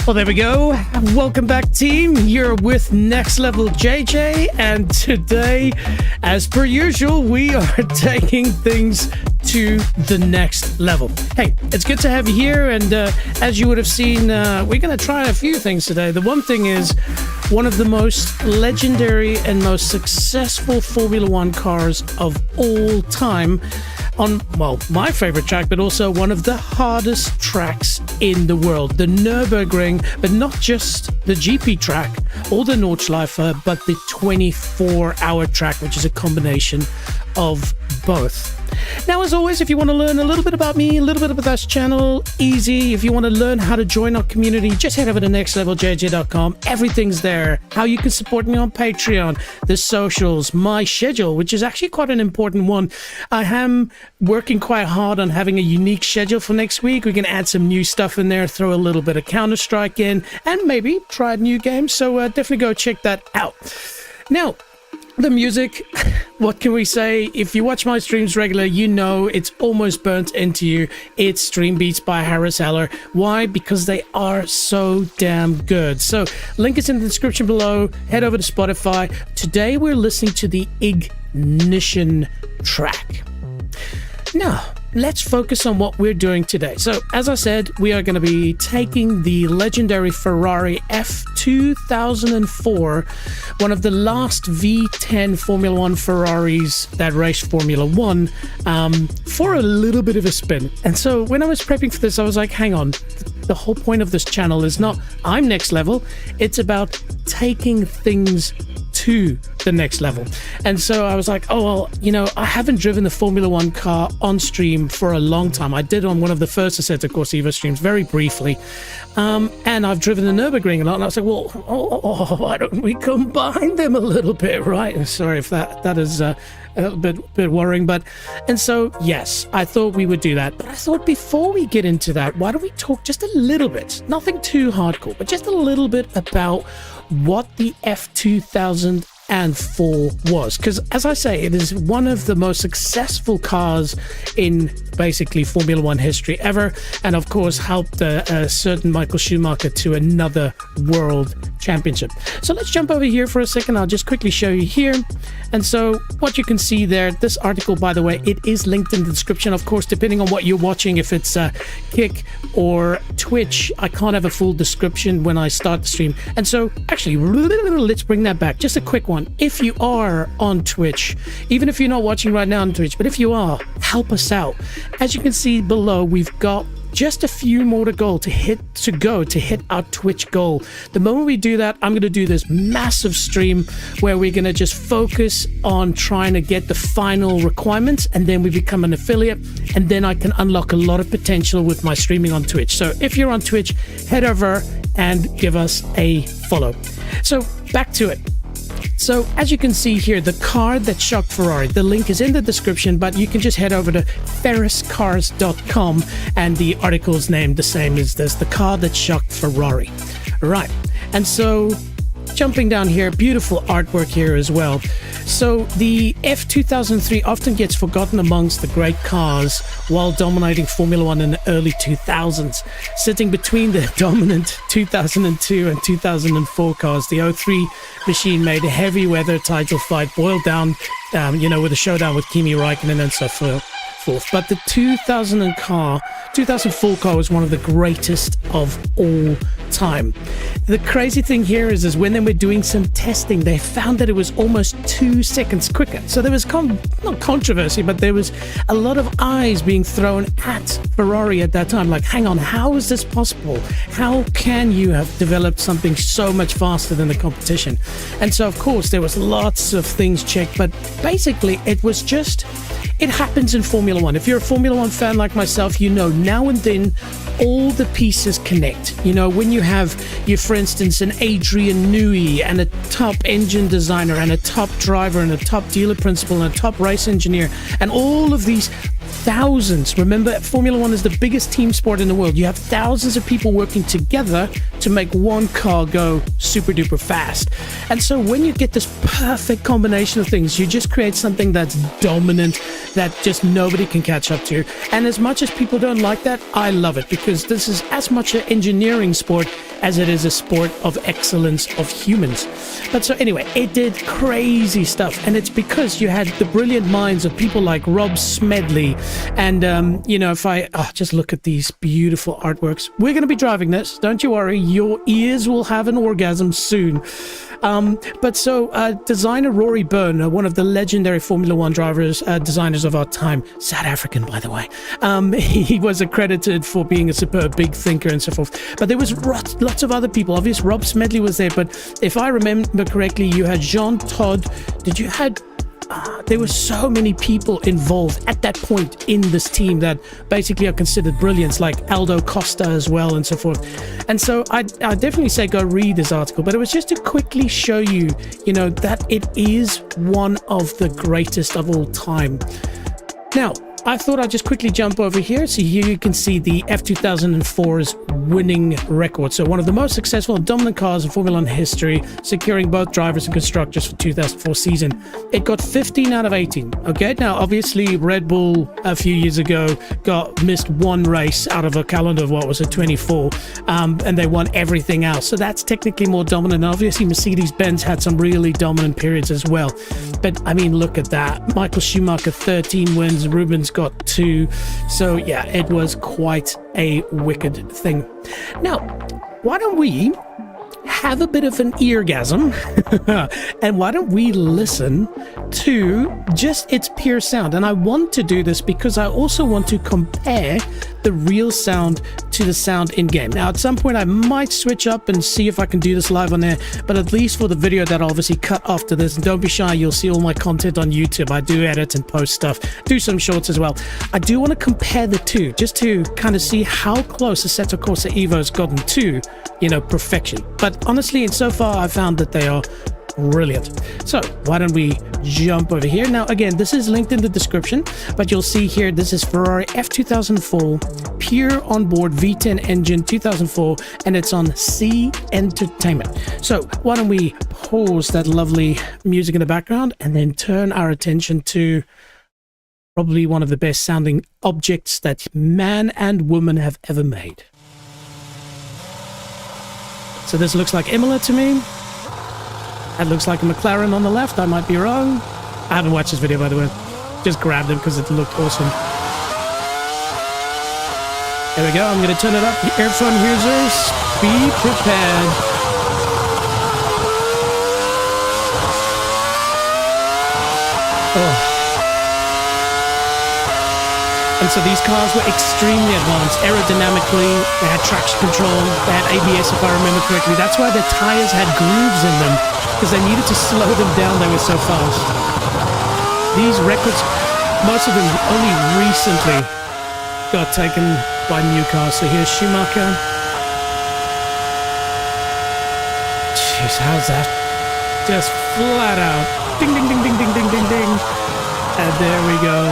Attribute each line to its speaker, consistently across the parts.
Speaker 1: Well, there we go. Welcome back, team. You're with Next Level JJ, and today, as per usual, we are taking things to the next level. Hey, it's good to have you here, and as you would have seen, we're going to try a few things today. The one thing is one of the most legendary and most successful Formula One cars of all time on, well, my favorite track, but also one of the hardest tracks in the world, the Nürburgring, but not just the GP track or the Nordschleife, but the 24-hour track, which is a combination of both. Now, as always, if you want to learn a little bit about me, a little bit about this channel, easy. If you want to learn how to join our community, just head over to nextleveljj.com. Everything's there. How you can support me on Patreon, the socials, my schedule, which is actually quite an important one. I am working quite hard on having a unique schedule for next week. We can add some new stuff in there, throw a little bit of Counter-Strike in, and maybe try a new game. So definitely go check that out. Now, the music, what can we say? If you watch my streams regular, you know it's almost burnt into you. It's Stream Beats by Harris Heller. Why? Because they are so damn good. So, link is in the description below. Head over to Spotify. Today we're listening to the Ignition track. Now, let's focus on what we're doing today. So, as I said, we are going to be taking the legendary Ferrari F2004, one of the last V10 Formula One Ferraris that raced Formula One, for a little bit of a spin. And so when I was prepping for this, I was like, hang on, the whole point of this channel is not I'm next level, it's about taking things to the next level. And so I was like, oh, well, you know, I haven't driven the Formula One car on stream for a long time. I did on one of the first Assetto Corsa streams very briefly. And I've driven the Nürburgring a lot. And I was like, well, why don't we combine them a little bit, right? Sorry if that is a bit worrying, but, and so, yes, I thought we would do that. But I thought before we get into that, why don't we talk just a little bit, nothing too hardcore, but just a little bit about what the F2004 was, because as I say, it is one of the most successful cars in basically Formula One history ever, and of course helped a certain Michael Schumacher to another world championship. So let's jump over here for a second. I'll just quickly show you here. And so what you can see there, this article, by the way, it is linked in the description. Of course, depending on what you're watching, if it's Kick or Twitch, I can't have a full description when I start the stream. And so actually, let's bring that back. Just a quick one. If you are on Twitch, even if you're not watching right now on Twitch, but if you are, help us out. As you can see below, we've got just a few more to go to hit our Twitch goal. The moment we do that, I'm going to do this massive stream where we're going to just focus on trying to get the final requirements, and then we become an affiliate, and then I can unlock a lot of potential with my streaming on Twitch. So if you're on Twitch, head over and give us a follow. So back to it. So as you can see here, the car that shocked Ferrari, the link is in the description, but you can just head over to ferriscars.com and the article is named the same as this, the car that shocked Ferrari. Right, and so jumping down here, beautiful artwork here as well. So the F2003 often gets forgotten amongst the great cars while dominating Formula One in the early 2000s. Sitting between the dominant 2002 and 2004 cars, the 03 machine made a heavy weather title fight boiled down, with a showdown with Kimi Räikkönen and so forth. But the 2004 car was one of the greatest of all time. The crazy thing here is when they were doing some testing, they found that it was almost 2 seconds quicker. So there was not controversy, but there was a lot of eyes being thrown at Ferrari at that time. Like, hang on, how is this possible? How can you have developed something so much faster than the competition? And so, of course, there was lots of things checked, but basically it was just, it happens in Formula One. If you're a Formula One fan like myself, you know now and then all the pieces connect. You know, when you have, for instance, an Adrian Newey and a top engine designer and a top driver and a top dealer principal and a top race engineer and all of these thousands. Remember, Formula One is the biggest team sport in the world. You have thousands of people working together to make one car go super duper fast. And so when you get this perfect combination of things, you just create something that's dominant, that just nobody can catch up to. And as much as people don't like that, I love it, because this is as much an engineering sport as it is a sport of excellence of humans. But so anyway, it did crazy stuff, and it's because you had the brilliant minds of people like Rob Smedley, and if I just look at these beautiful artworks. We're going to be driving this, don't you worry, your ears will have an orgasm soon. But so designer Rory Byrne, one of the legendary Formula One drivers, designers of our time, South African by the way, he was accredited for being a superb big thinker and so forth. But there was lots of other people. Obviously Rob Smedley was there, but if I remember correctly, you had Jean Todt. There were so many people involved at that point in this team that basically are considered brilliants, like Aldo Costa as well and so forth. And so I definitely say go read this article, but it was just to quickly show you, that it is one of the greatest of all time. Now, I thought I'd just quickly jump over here. So here you can see the F2004's winning record. So one of the most successful and dominant cars in Formula One history, securing both drivers and constructors for 2004 season. It got 15 out of 18. Okay, now obviously Red Bull a few years ago missed one race out of a calendar of 24, and they won everything else. So that's technically more dominant. And obviously Mercedes-Benz had some really dominant periods as well. But I mean, look at that. Michael Schumacher, 13 wins. Rubens got 2. So yeah, it was quite a wicked thing. Now, why don't we have a bit of an eargasm and why don't we listen to just its pure sound? And I want to do this because I also want to compare the real sound to the sound in game. Now at some point I might switch up and see if I can do this live on there, but at least for the video that I'll obviously cut after this, and don't be shy, you'll see all my content on YouTube. I do edit and post stuff, do some shorts as well. I do want to compare the two just to kind of see how close Assetto Corsa Evo's gotten to perfection. But honestly, and so far I found that they are brilliant. So why don't we jump over here? Now again, this is linked in the description, but you'll see here this is Ferrari F2004 pure onboard V10 engine 2004, and it's on C Entertainment. So why don't we pause that lovely music in the background and then turn our attention to probably one of the best sounding objects that man and woman have ever made. So this looks like Imola to me. That looks like a McLaren on the left. I might be wrong. I haven't watched this video, by the way. Just grabbed it because it looked awesome. There we go. I'm going to turn it up. Earphone users, be prepared. Oh. And so these cars were extremely advanced aerodynamically. They had traction control, they had ABS if I remember correctly. That's why the tires had grooves in them, because they needed to slow them down, they were so fast. These records, most of them only recently got taken by new cars. So here's Schumacher. Jeez, how's that? Just flat out. Ding, ding, ding, ding, ding, ding, ding, ding. And there we go.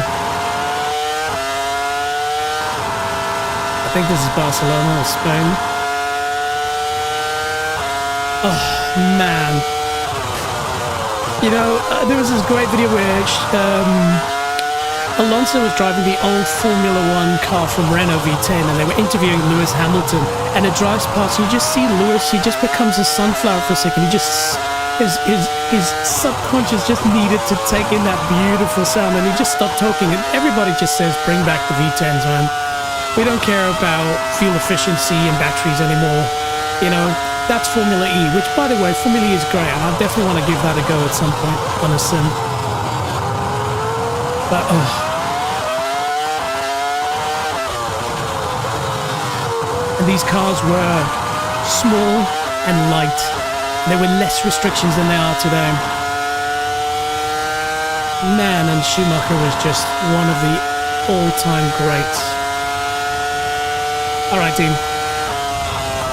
Speaker 1: I think this is Barcelona or Spain. Oh, man. There was this great video where Alonso was driving the old Formula One car from Renault V10, and they were interviewing Lewis Hamilton, and it drives past, and you just see Lewis, he just becomes a sunflower for a second. He just, his subconscious just needed to take in that beautiful sound, and he just stopped talking, and everybody just says, bring back the V10s, man. We don't care about fuel efficiency and batteries anymore. That's Formula E, which, by the way, Formula E is great, and I definitely want to give that a go at some point on a sim. But, And these cars were small and light. There were less restrictions than there are today. Man, and Schumacher was just one of the all-time greats. Alright team,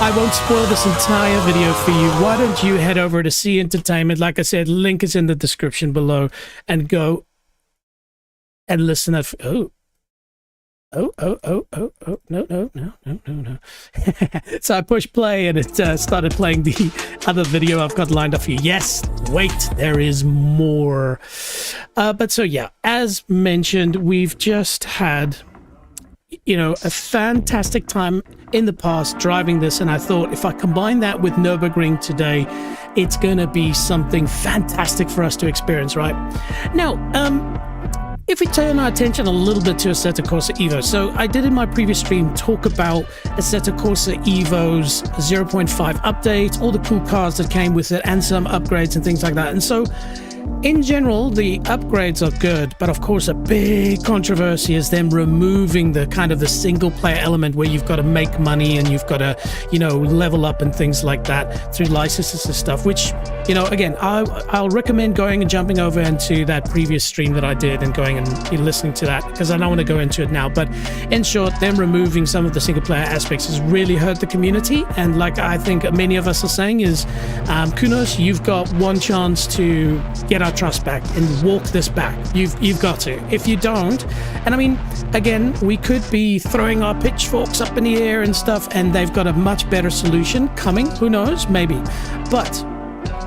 Speaker 1: I won't spoil this entire video for you. Why don't you head over to C Entertainment, like I said, link is in the description below, and go and listen at... no. So I pushed play and it started playing the other video I've got lined up for you. Yes, wait, there is more. But so yeah, as mentioned, we've just had a fantastic time in the past driving this, and I thought if I combine that with Nürburgring today, it's going to be something fantastic for us to experience, right? Now, if we turn our attention a little bit to Assetto Corsa Evo, so I did in my previous stream talk about Assetto Corsa Evo's 0.5 update, all the cool cars that came with it, and some upgrades and things like that. And so in general, the upgrades are good, but of course a big controversy is them removing the kind of the single player element where you've got to make money and you've got to, level up and things like that through licenses and stuff, which, again, I'll recommend going and jumping over into that previous stream that I did and going and listening to that, because I don't want to go into it now. But in short, them removing some of the single player aspects has really hurt the community. And like I think many of us are saying is, Kunos, you've got one chance to get our trust back and walk this back. You've got to. If you don't, and I mean, again, we could be throwing our pitchforks up in the air and stuff, and they've got a much better solution coming. Who knows? Maybe. But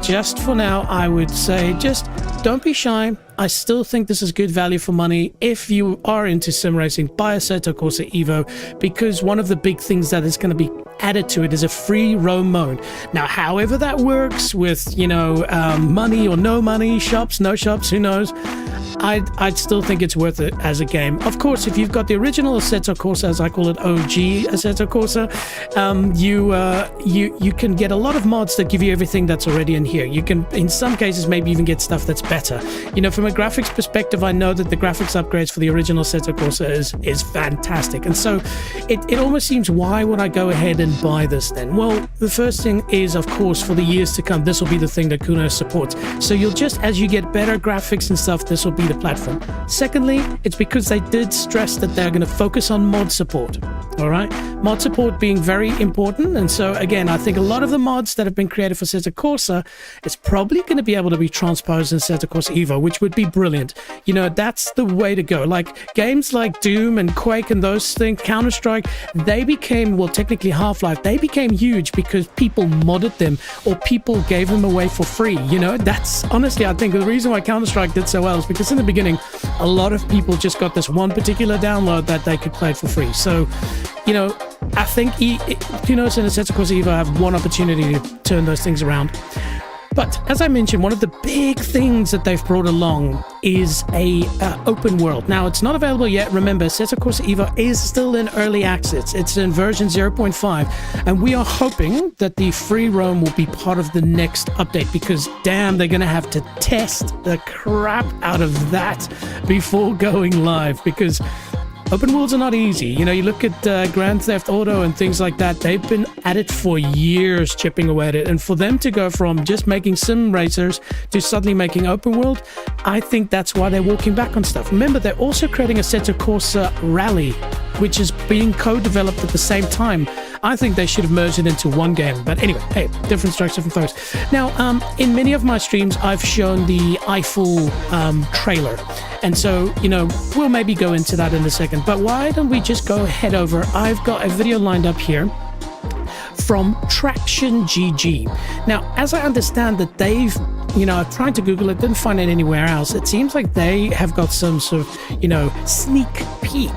Speaker 1: just for now, I would say just don't be shy. I still think this is good value for money. If you are into sim racing, buy Assetto Corsa Evo, because one of the big things that is going to be added to it is a free roam mode. Now, however that works with, money or no money, shops, no shops, who knows? I'd still think it's worth it as a game. Of course, if you've got the original Assetto Corsa, as I call it, OG Assetto Corsa, you can get a lot of mods that give you everything that's already in here. You can, in some cases, maybe even get stuff that's better. From a graphics perspective, I know that the graphics upgrades for the original Assetto Corsa is fantastic. And so it almost seems, why would I go ahead and buy this then? Well, the first thing is, of course, for the years to come, this will be the thing that Kuno supports. So you'll just, as you get better graphics and stuff, this will be the platform. Secondly, it's because they did stress that they're going to focus on mod support. All right, mod support being very important. And so again, I think a lot of the mods that have been created for Assetto Corsa is probably going to be able to be transposed in Assetto Corsa Evo, which would be brilliant. That's the way to go. Like games like Doom and Quake and those things, Counter-Strike, they became, well, technically Half-Life, they became huge because people modded them or people gave them away for free. That's honestly, I think the reason why Counter-Strike did so well is because in the beginning, a lot of people just got this one particular download that they could play for free. So, I think Kunos and Assetto Corsa Evo have one opportunity to turn those things around. But as I mentioned, one of the big things that they've brought along is a open world. Now, it's not available yet. Remember, Assetto Corsa Evo is still in early access. It's in version 0.5, and we are hoping that the free roam will be part of the next update, because damn, they're going to have to test the crap out of that before going live, because open worlds are not easy. You look at Grand Theft Auto and things like that. They've been at it for years, chipping away at it. And for them to go from just making sim racers to suddenly making open world, I think that's why they're walking back on stuff. Remember, they're also creating a Assetto Corsa Rally, which is being co-developed at the same time. I think they should have merged it into one game. But anyway, hey, different strokes, different folks. Now, in many of my streams, I've shown the Eiffel trailer. And so, we'll maybe go into that in a second. But why don't we just go head over? I've got a video lined up here from Traction GG. Now, as I understand that they've, I've tried to Google it, didn't find it anywhere else. It seems like they have got some sort of, sneak peek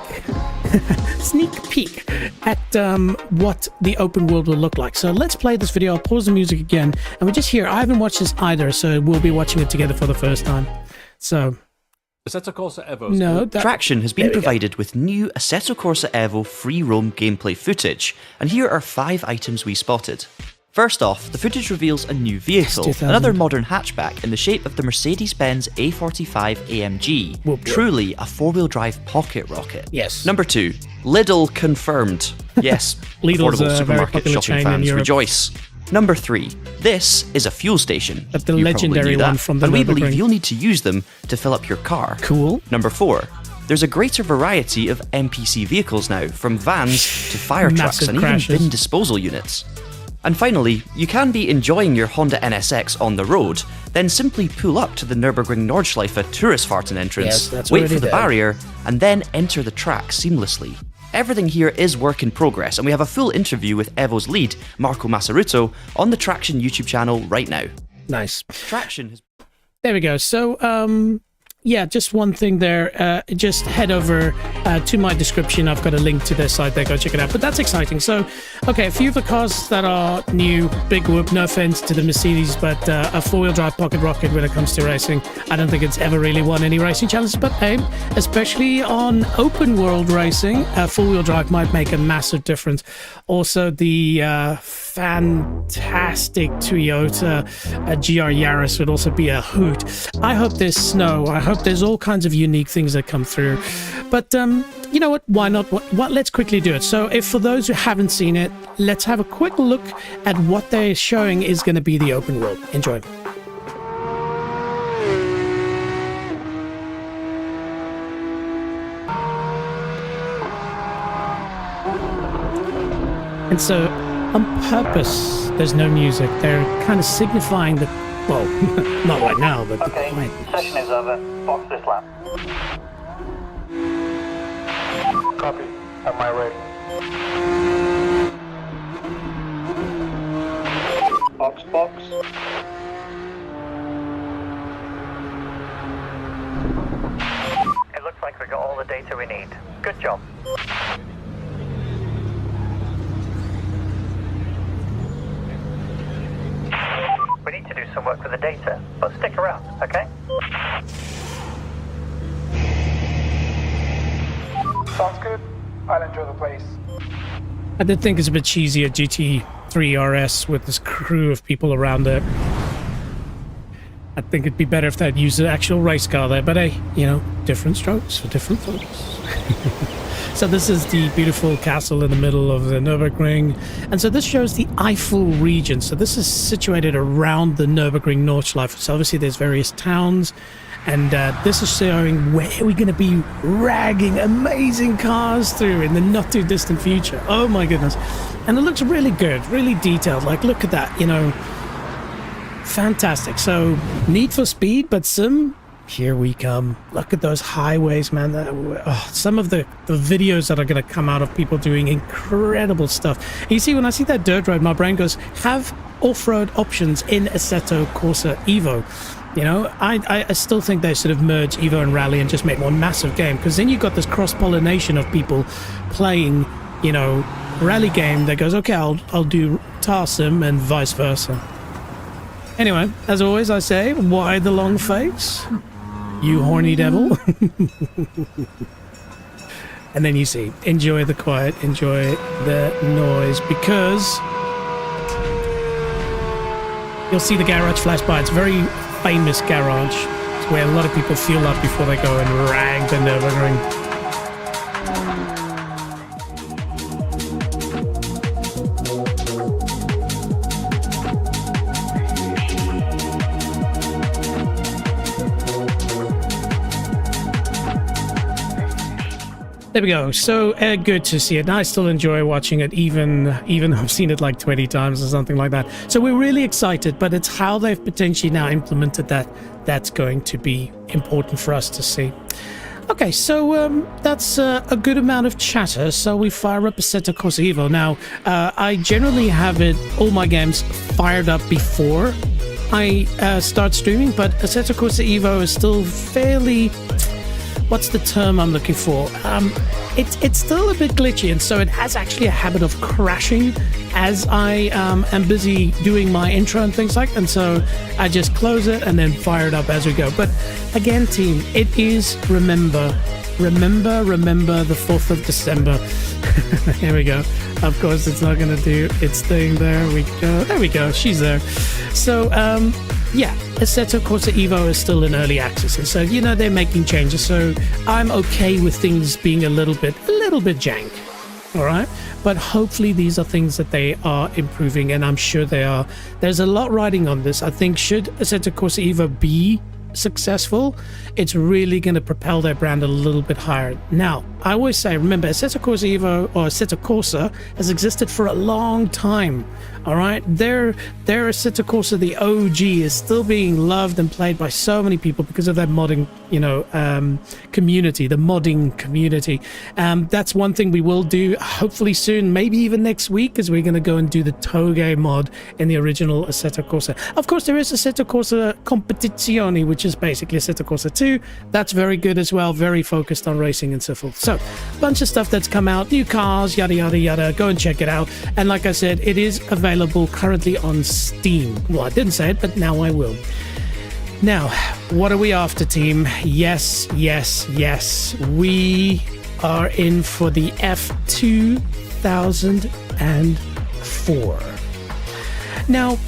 Speaker 1: at what the open world will look like. So let's play this video. I'll pause the music again, and we just hear, I haven't watched this either, so we'll be watching it together for the first time. So
Speaker 2: Assetto Corsa Evo.
Speaker 3: Traction has been provided with new Assetto Corsa Evo free roam gameplay footage, and here are 5 items we spotted. First off, the footage reveals a new vehicle, another modern hatchback in the shape of the Mercedes-Benz A45 AMG.
Speaker 1: Whoop.
Speaker 3: Truly a 4-wheel drive pocket rocket.
Speaker 1: Yes.
Speaker 3: Number 2, Lidl confirmed. Yes,
Speaker 1: Lidl's
Speaker 3: affordable
Speaker 1: a
Speaker 3: supermarket
Speaker 1: very
Speaker 3: shopping
Speaker 1: chain
Speaker 3: fans
Speaker 1: in
Speaker 3: rejoice. Number 3, this is a fuel station.
Speaker 1: That's the
Speaker 3: You
Speaker 1: legendary
Speaker 3: probably knew that,
Speaker 1: one from the
Speaker 3: and we
Speaker 1: Nürburgring.
Speaker 3: believe you'll need to use them to fill up your car.
Speaker 1: Cool.
Speaker 3: Number 4, there's a greater variety of NPC vehicles now, from vans to fire trucks
Speaker 1: Massive
Speaker 3: and
Speaker 1: crashes.
Speaker 3: even bin disposal units. And finally, you can be enjoying your Honda NSX on the road, then simply pull up to the Nürburgring Nordschleife Touristfahrten entrance,
Speaker 1: Yes, that's
Speaker 3: wait
Speaker 1: already
Speaker 3: for the
Speaker 1: there.
Speaker 3: barrier, and then enter the track seamlessly. Everything here is work in progress, and we have a full interview with Evo's lead, Marco Massaruto, on the Traction YouTube channel right now.
Speaker 1: Nice.
Speaker 3: Traction has...
Speaker 1: There we go. So, yeah, just one thing there. Just head over to my description. I've got a link to their site there. Go check it out. But that's exciting. So, okay, a few of the cars that are new. Big whoop. No offense to the Mercedes, but a four-wheel drive pocket rocket when it comes to racing. I don't think it's ever really won any racing challenges. But hey, especially on open world racing, four-wheel drive might make a massive difference. Also, the fantastic Toyota GR Yaris would also be a hoot. I hope there's snow. I hope there's all kinds of unique things that come through. But you know what? Why not? Let's quickly do it. So if for those who haven't seen it, let's have a quick look at what they're showing is going to be the open world. Enjoy. And so, on purpose, there's no music. They're kind of signifying that, well, not right now, but
Speaker 4: okay,
Speaker 1: the quietness.
Speaker 4: Session is over. Box this lap. Copy. Am I ready? Box, box. It looks like we got all the data we need. Good job. We need to do some work with the data, but stick around, okay? Sounds good. I'll enjoy the place.
Speaker 1: I did think it's a bit cheesy at GT3 RS with this crew of people around it. I think it'd be better if they'd use an actual race car there, but hey, you know, different strokes for different folks. So this is the beautiful castle in the middle of the Nürburgring. And so this shows the Eifel region. So this is situated around the Nürburgring Nordschleife. So obviously there's various towns. And this is showing where we're going to be ragging amazing cars through in the not too distant future. Oh my goodness. And it looks really good, really detailed. Like, look at that, you know. Fantastic. So Need for Speed, but sim. Here we come. Look at those highways, man. Some of the videos that are going to come out of people doing incredible stuff. You see, when I see that dirt road, my brain goes, have off-road options in Assetto Corsa Evo. You know, I still think they should have merged Evo and Rally and just made one massive game, because then you've got this cross-pollination of people playing, you know, rally game that goes, okay, I'll do Tar Sim and vice versa. Anyway, as always, I say, why the long face? You horny devil. And then you see, enjoy the quiet, enjoy the noise, because you'll see the garage flash by. It's a very famous garage. It's where a lot of people fuel up before they go and rag the Nürburgring. There we go. So good to see it. I still enjoy watching it, even I've seen it like 20 times or something like that. So we're really excited, but it's how they've potentially now implemented that that's going to be important for us to see. Okay, so that's a good amount of chatter. So we fire up Assetto Corsa Evo. Now, I generally have all my games fired up before I start streaming, but Assetto Corsa Evo is still fairly... What's the term I'm looking for? It's still a bit glitchy, and so it has actually a habit of crashing as I am busy doing my intro and things like that. And so I just close it and then fire it up as we go. But again, team, it is remember the 4th of December. Here we go. Of course, it's not going to do its thing. There we go. There we go. She's there. So, yeah, Assetto Corsa Evo is still in early access, and so, you know, they're making changes, so I'm okay with things being a little bit jank, all right? But hopefully these are things that they are improving, and I'm sure they are. There's a lot riding on this. I think should Assetto Corsa Evo be successful, it's really going to propel their brand a little bit higher. Now, I always say, remember, Assetto Corsa Evo or Assetto Corsa has existed for a long time. All right, their Assetto Corsa, the OG, is still being loved and played by so many people because of that modding, community, the modding community. That's one thing we will do hopefully soon, maybe even next week, as we're going to go and do the Toge mod in the original Assetto Corsa. Of course, there is Assetto Corsa Competizione, which is basically Assetto Corsa 2. That's very good as well, very focused on racing and so forth. So, bunch of stuff that's come out, new cars, yada yada yada. Go and check it out. And like I said, it is available currently on Steam. Well, I didn't say it, but now I will. Now, what are we after, team? Yes, yes, yes. We are in for the F2004. Now,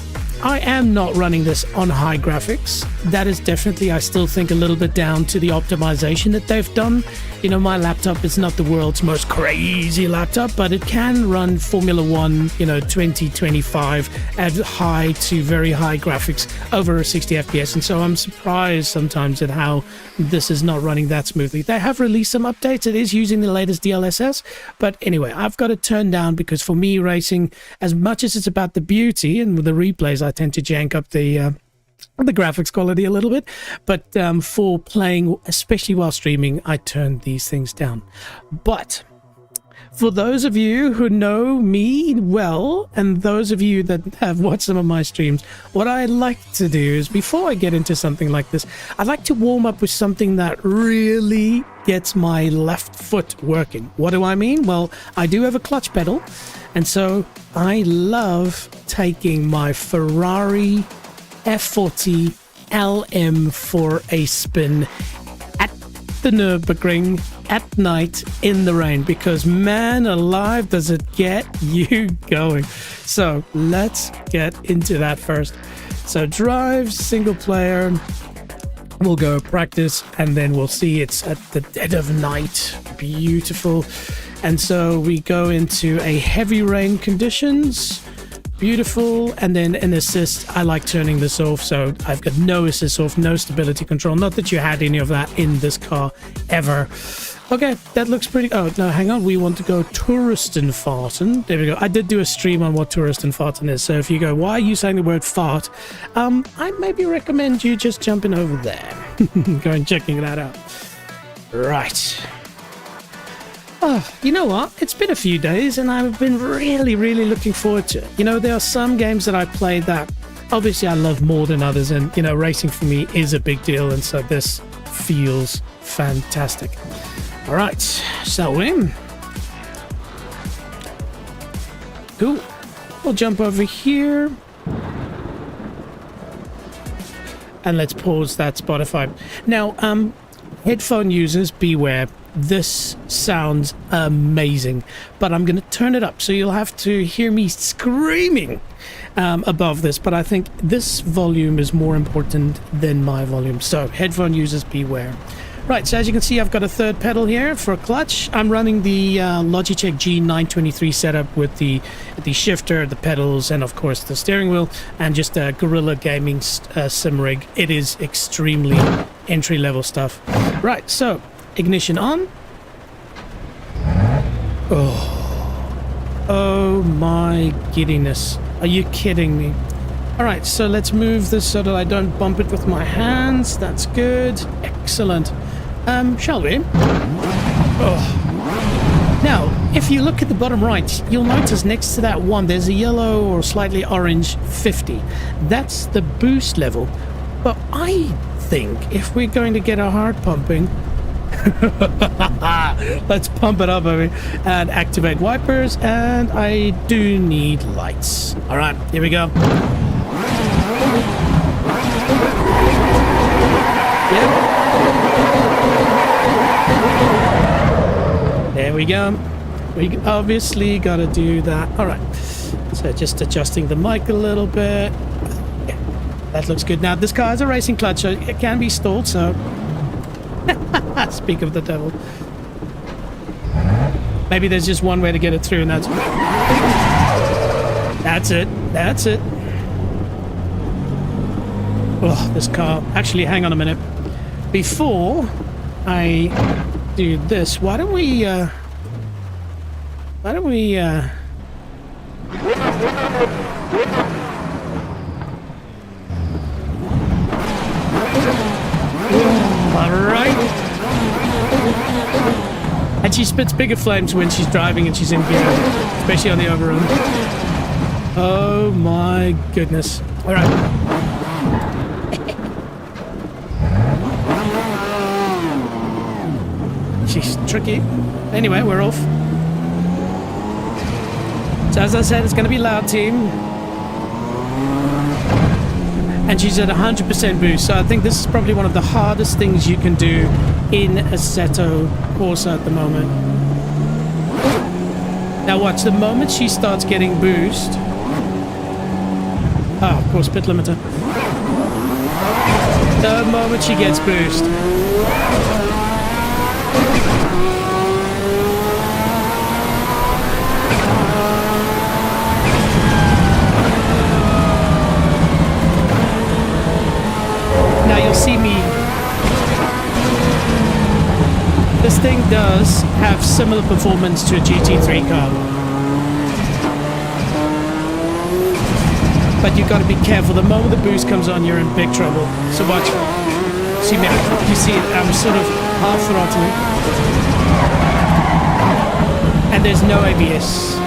Speaker 1: I am not running this on high graphics. That is definitely, I still think, a little bit down to the optimization that they've done. You know, my laptop is not the world's most crazy laptop, but it can run Formula 1, 2025 at high to very high graphics over 60 FPS. And so I'm surprised sometimes at how this is not running that smoothly. They have released some updates. It is using the latest DLSS. But anyway, I've got it turned down because for me, racing, as much as it's about the beauty and with the replays, I tend to jank up the graphics quality a little bit, but for playing, especially while streaming, I turn these things down. But for those of you who know me well, and those of you that have watched some of my streams, what I like to do is, before I get into something like this, I like to warm up with something that really gets my left foot working. What do I mean? Well, I do have a clutch pedal, and so I love taking my Ferrari F40 LM for a spin at the Nürburgring at night in the rain, because man alive, does it get you going. So let's get into that first. So drive, single player, we'll go practice, and then we'll see. It's at the dead of night, beautiful. And so we go into a heavy rain conditions. Beautiful. And then an assist, I like turning this off, so I've got no assist off, no stability control. Not that you had any of that in this car ever. Okay, that looks pretty. Oh no, hang on, we want to go Touristenfahrten. There we go. I did do a stream on what Touristenfahrten is, so if you go, why are you saying the word fart, I maybe recommend you just jumping over there. Go and checking that out. Right. Oh, you know what? It's been a few days and I've been really, really looking forward to it. You know, there are some games that I play that obviously I love more than others, and, racing for me is a big deal, and so this feels fantastic. All right, so cool. We'll jump over here. And let's pause that Spotify. Now, headphone users, beware. This sounds amazing, but I'm going to turn it up, so you'll have to hear me screaming above this, but I think this volume is more important than my volume, so headphone users, beware. Right, so as you can see, I've got a third pedal here for a clutch. I'm running the Logitech G923 setup with the shifter, the pedals, and of course the steering wheel, and just a Gorilla Gaming sim rig. It is extremely entry-level stuff. Right, so ignition on. Oh my giddiness. Are you kidding me? Alright, so let's move this so that I don't bump it with my hands. That's good. Excellent. Shall we? Now, if you look at the bottom right, you'll notice next to that one, there's a yellow or slightly orange 50. That's the boost level. But I think if we're going to get our heart pumping, let's pump it up, baby, and activate wipers, and I do need lights. All right, here we go. Yep. There we go. We obviously got to do that. All right, so just adjusting the mic a little bit. Yeah, that looks good. Now, this car has a racing clutch, so it can be stalled, so speak of the devil. Maybe there's just one way to get it through, and that's it. That's it. Oh, this car. Actually, hang on a minute. Before I do this, why don't we Alright. And she spits bigger flames when she's driving and she's in gear, especially on the overrun. Oh my goodness. Alright. She's tricky. Anyway, we're off. So as I said, it's going to be loud team. And she's at 100% boost, so I think this is probably one of the hardest things you can do in Assetto Corsa at the moment. Now watch, the moment she starts getting boost... Ah, of course, pit limiter. The moment she gets boost... Now you'll see me. This thing does have similar performance to a GT3 car. But you've got to be careful. The moment the boost comes on, you're in big trouble. So watch. See me, you see it, I'm sort of half throttling. And there's no ABS.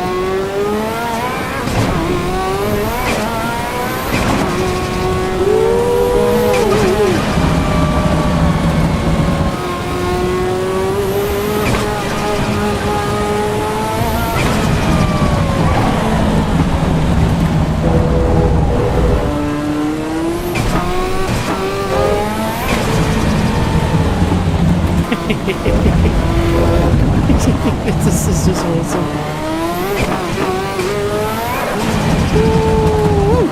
Speaker 1: This is just awesome. Woo!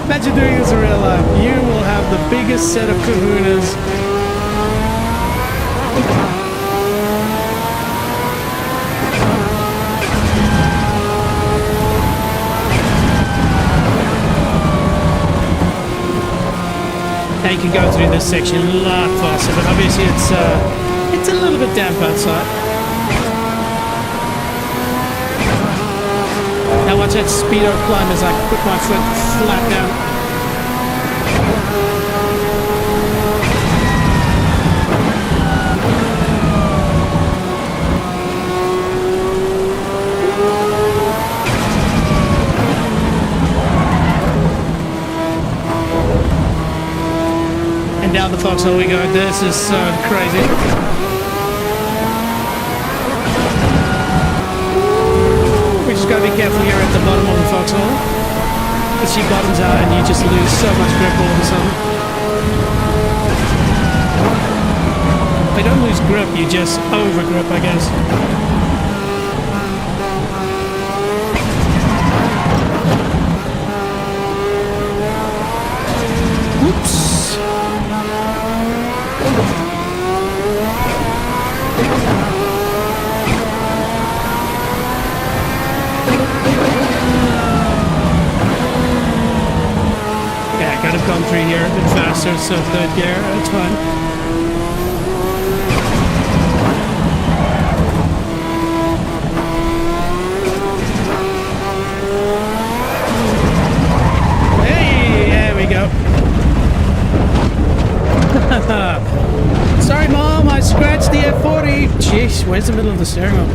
Speaker 1: Imagine doing this in real life. You will have the biggest set of kahunas. Now you can go through this section a lot faster, but obviously it's a little bit damp outside. Now watch that speedo climb as I put my foot flat down. And down the foxhole we go. This is so crazy. We just gotta be careful here at the bottom of the foxhole. Because she bottoms out and you just lose so much grip all of a sudden. You don't lose grip, you just over grip, I guess. Whoops. Could have gone through here a bit faster, so third gear, it's fine. Hey, there we go. Sorry, Mom, I scratched the F40. Jeez, where's the middle of the steering wheel?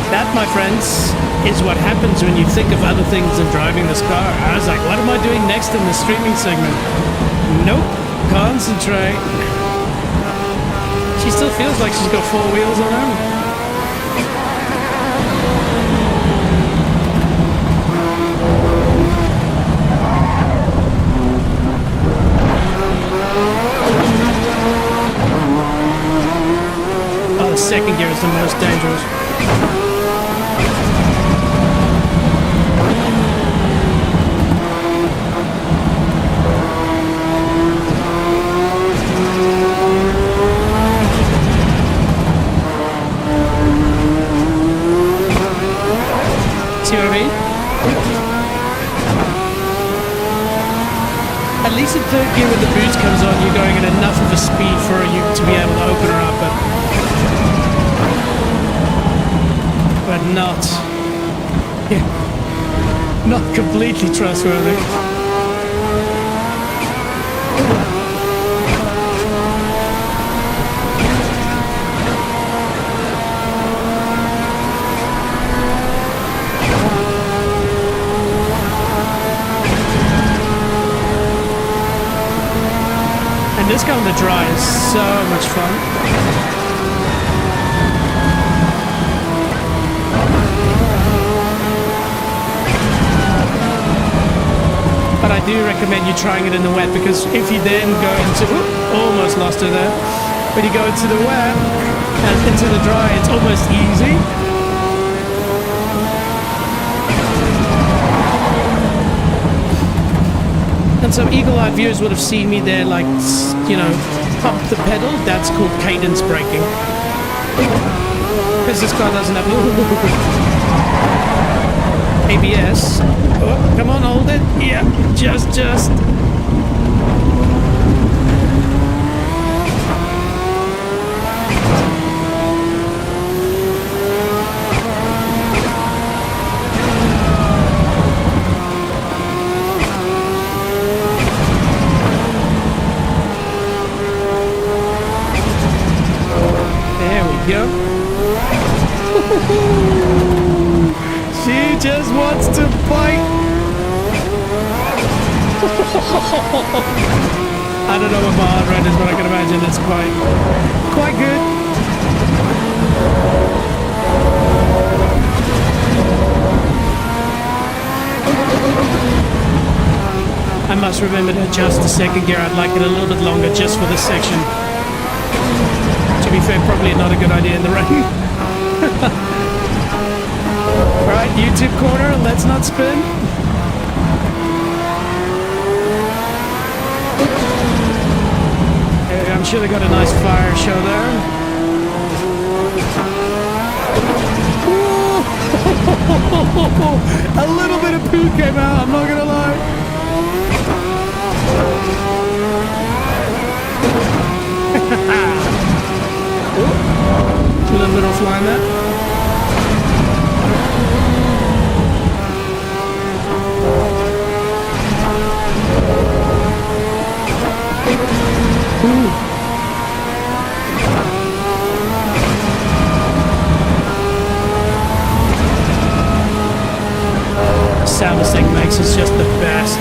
Speaker 1: That, my friends, is what happens when you think of other things than driving this car. I was like, what am I doing next in the streaming segment? Nope. Concentrate. She still feels like she's got four wheels on her. Oh, the second gear is the most dangerous. See what I mean? At least in third gear when the boost comes on, you're going at enough of a speed for you to be able to open her up. But but not completely trustworthy. And this going to dry is so much fun. But I do recommend you trying it in the wet, because if you then go into... almost lost her there. When you go into the wet and into the dry, it's almost easy. And some eagle-eyed viewers would have seen me there, like, you know, pump the pedal. That's called cadence braking. Because this car doesn't have ABS. Oh, come on, hold it. Yeah, just. There we go. She just wants to fight. I don't know what my heart rate is, but I can imagine it's quite good. I must remember to adjust the second gear. I'd like it a little bit longer just for this section. To be fair, probably not a good idea in the rain. Right, YouTube corner, let's not spin. I'm sure they got a nice fire show there. A little bit of poo came out, I'm not gonna lie. A little bit offline there. Sound this thing makes is just the best.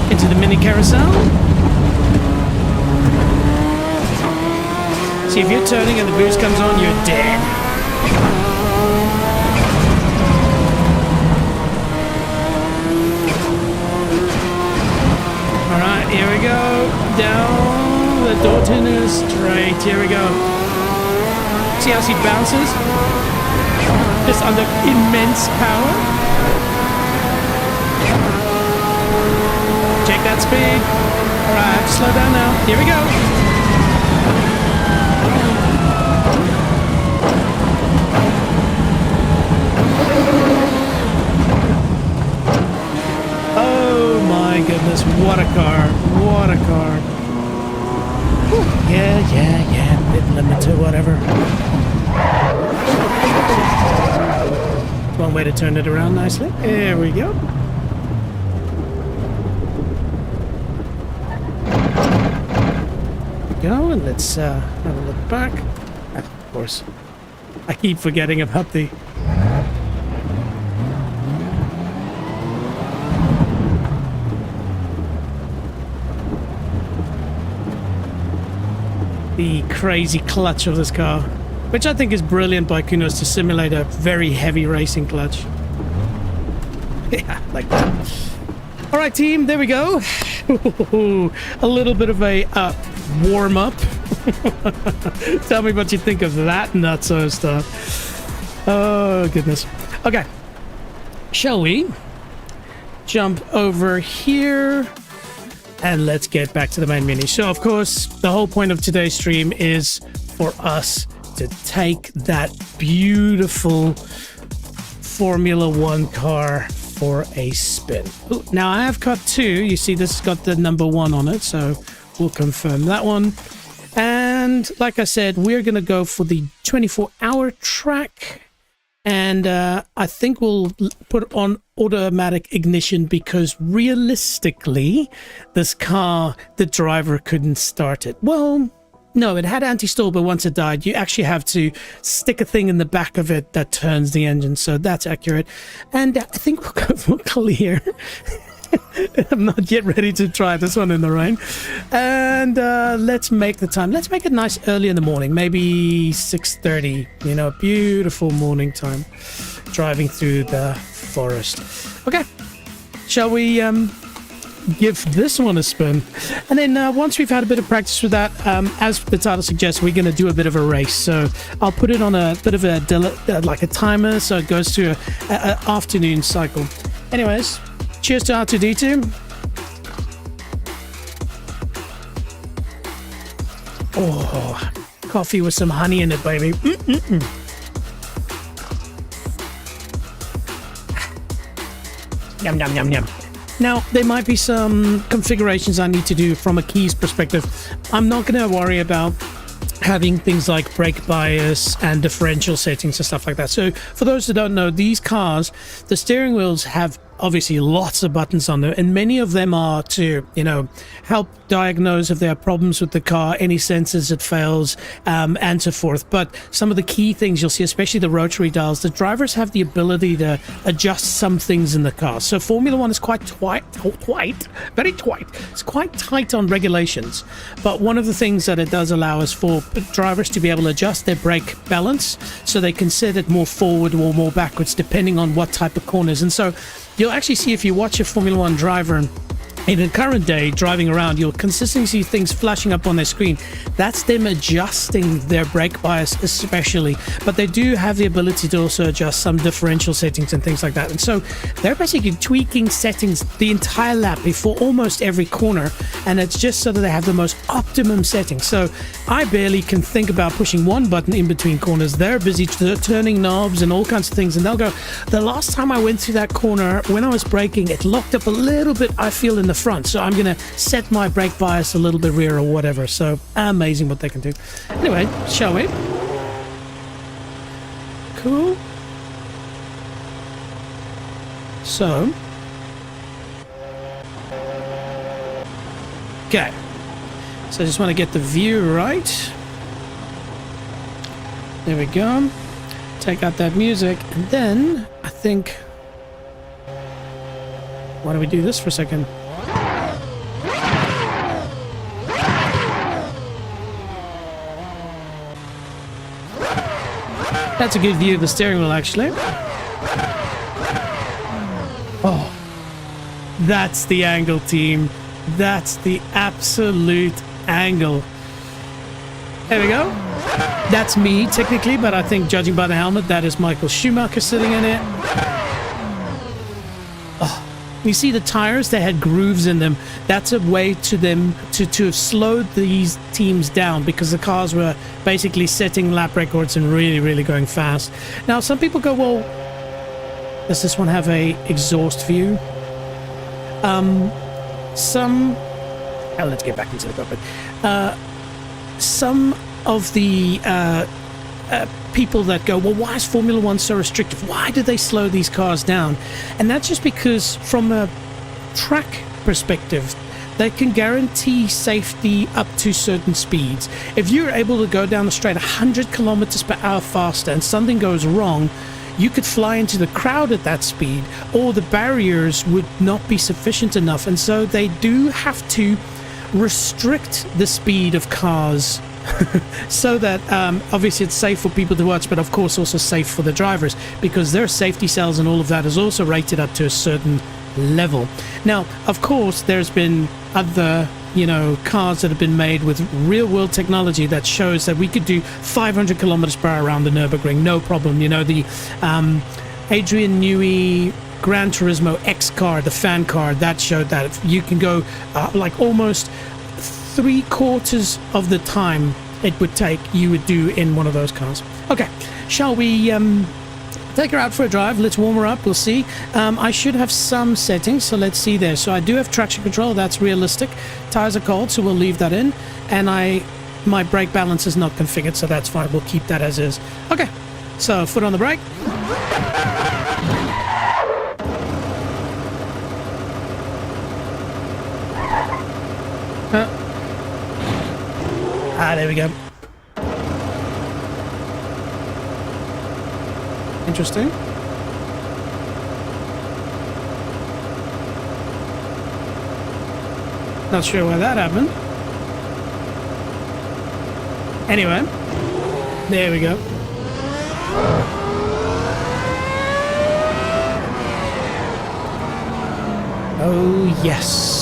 Speaker 1: Into the mini carousel. See, if you're turning and the boost comes on, you're dead. Alright, here we go. Down the door tuner straight. Here we go. See how she bounces? Just under immense power. Check that speed. Alright, I have to slow down now. Here we go. Oh my goodness, what a car. What a car. Whew. Yeah. Mid-limiter, whatever. One way to turn it around nicely. There we go. Go, and let's have a look back. Of course, I keep forgetting about the crazy clutch of this car, which I think is brilliant by Kunos to simulate a very heavy racing clutch. Yeah, like that. All right, team, there we go. A little bit of a warm-up. Tell me what you think of that nutso stuff. Oh, goodness. Okay. Shall we jump over here? And let's get back to the main menu. So, of course, the whole point of today's stream is for us to take that beautiful Formula One car for a spin. Ooh, now I have got 2. You see this has got the number 1 on it, so we'll confirm that one. And like I said, we're going to go for the 24-hour track. And I think we'll put on automatic ignition because realistically, this car, the driver couldn't start it. Well, no, it had anti-stall, but once it died, you actually have to stick a thing in the back of it that turns the engine. So that's accurate. And I think we'll go for clear. I'm not yet ready to try this one in the rain. And let's make the time. Let's make it nice early in the morning, maybe 6:30. You know, beautiful morning time, driving through the forest. Okay, shall we give this one a spin? And then once we've had a bit of practice with that, as the title suggests, we're going to do a bit of a race. So I'll put it on a bit of a like a timer, so it goes to a afternoon cycle. Anyways. Cheers to R2D2. Oh, coffee with some honey in it, baby. Yum, yum, yum, yum. Now, there might be some configurations I need to do from a keys perspective. I'm not going to worry about having things like brake bias and differential settings and stuff like that. So for those who don't know, these cars, the steering wheels have obviously lots of buttons on them, and many of them are to, you know, help diagnose if there are problems with the car, any sensors it fails, and so forth. But some of the key things you'll see, especially the rotary dials, the drivers have the ability to adjust some things in the car. So Formula One is quite very tight. It's quite tight on regulations. But one of the things that it does allow is for drivers to be able to adjust their brake balance so they can set it more forward or more backwards depending on what type of corners. And so you'll actually see, if you watch a Formula One driver in the current day driving around, you'll consistently see things flashing up on their screen. That's them adjusting their brake bias especially, but they do have the ability to also adjust some differential settings and things like that. And so they're basically tweaking settings the entire lap before almost every corner, and it's just so that they have the most optimum settings. So I barely can think about pushing one button in between corners. They're busy turning knobs and all kinds of things, and they'll go, the last time I went through that corner, when I was braking, it locked up a little bit, I feel, in the front, so I'm gonna set my brake bias a little bit rear or whatever. So amazing what they can do. Anyway, shall we? Cool. So okay, so I just want to get the view right. There we go. Take out that music, and then I think, why don't we do this for a second? That's a good view of the steering wheel, actually. Oh, that's the angle, team. That's the absolute angle. There we go. That's me, technically, but I think, judging by the helmet, that is Michael Schumacher sitting in it. Oh, you see the tires? They had grooves in them. That's a way to them to have slowed these teams down, because the cars were basically setting lap records and really, really going fast. Now, some people go, well, does this one have a exhaust view? Let's get back into the topic. Some of the people that go, well, why is Formula One so restrictive? Why do they slow these cars down? And that's just because, from a track perspective, they can guarantee safety up to certain speeds. If you're able to go down the straight 100 kilometers per hour faster and something goes wrong, you could fly into the crowd at that speed, or the barriers would not be sufficient enough. And so they do have to restrict the speed of cars so that obviously it's safe for people to watch, but of course also safe for the drivers, because their safety cells and all of that is also rated up to a certain level. Now, of course, there's been other, you know, cars that have been made with real world technology that shows that we could do 500 kilometers per hour around the Nürburgring, no problem. You know, the Adrian Newey Gran Turismo X car, the fan car, that showed that you can go like almost 3/4 of the time it would take, you would do in one of those cars. Okay, shall we take her out for a drive? Let's warm her up. We'll see. I should have some settings, so let's see there. So I do have traction control. That's realistic. Tires are cold, so we'll leave that in. And my brake balance is not configured, so that's fine. We'll keep that as is. Okay, so foot on the brake. There we go. Interesting. Not sure why that happened. Anyway, there we go. Oh, yes.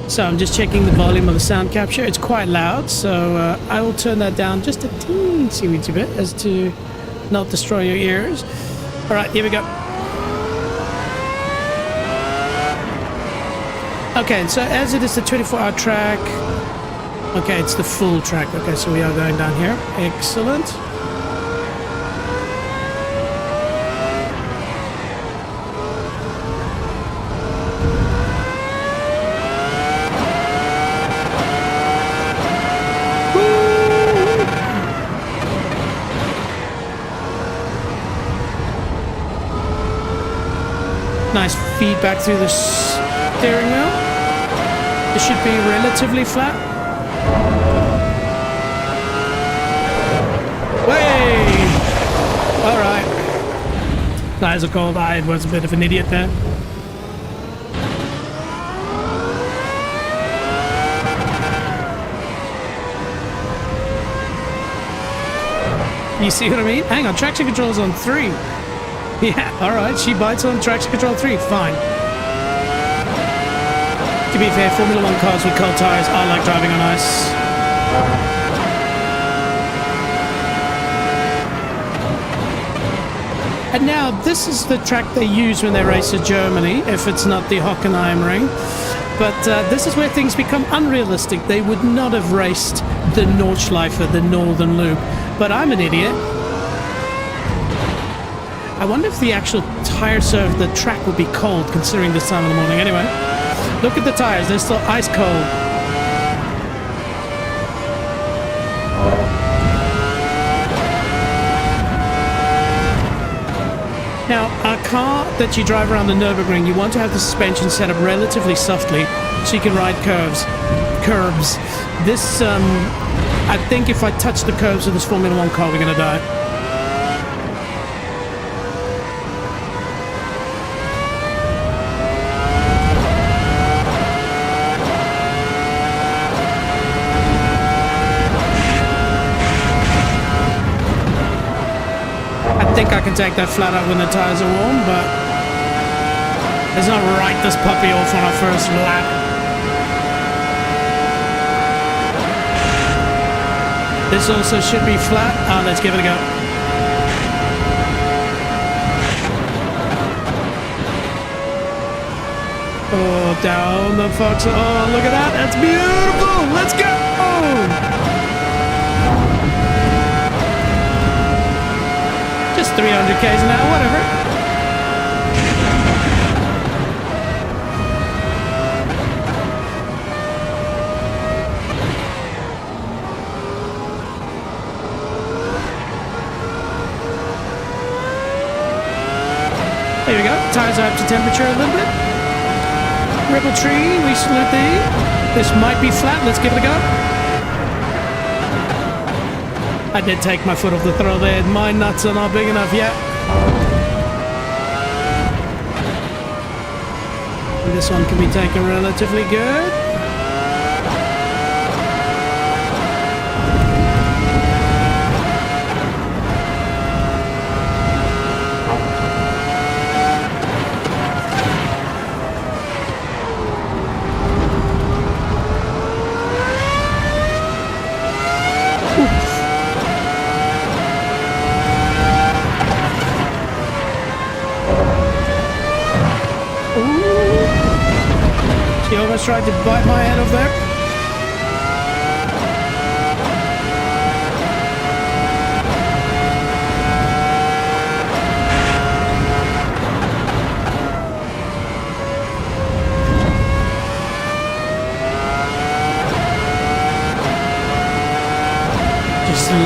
Speaker 1: So I'm just checking the volume of the sound capture. It's quite loud, so I will turn that down just a teensy bit as to not destroy your ears. All right, here we go. Okay, so as it is the 24-hour track, okay, it's the full track. Okay, so we are going down here. Excellent. Nice feedback through the steering wheel. It should be relatively flat. Way! Alright. Tires are cold. I was a bit of an idiot there. You see what I mean? Hang on, traction control's on 3. Yeah, alright, she bites on traction control 3, fine. To be fair, Formula 1 cars with cold tyres are like driving on ice. And now, this is the track they use when they race at Germany, if it's not the Hockenheimring. But this is where things become unrealistic. They would not have raced the Nordschleife, the Northern Loop. But I'm an idiot. I wonder if the actual tire serve, the track will be cold considering this time of the morning. Anyway, look at the tires. They're still ice cold. Now, a car that you drive around the Nürburgring, you want to have the suspension set up relatively softly so you can ride curbs. This, I think if I touch the curbs of this Formula 1 car, we're going to die. I can take that flat out when the tires are warm, but let's not write this puppy off on our first lap. This also should be flat. Let's give it a go. Oh, down the fox. Oh, look at that. That's beautiful. Let's go. Just 300 k's an hour, whatever. There we go. Tires are up to temperature a little bit. Ripple tree, we salute thee. This might be flat. Let's give it a go. I did take my foot off the throttle there. My nuts are not big enough yet. And this one can be taken relatively good. She almost tried to bite my head off there.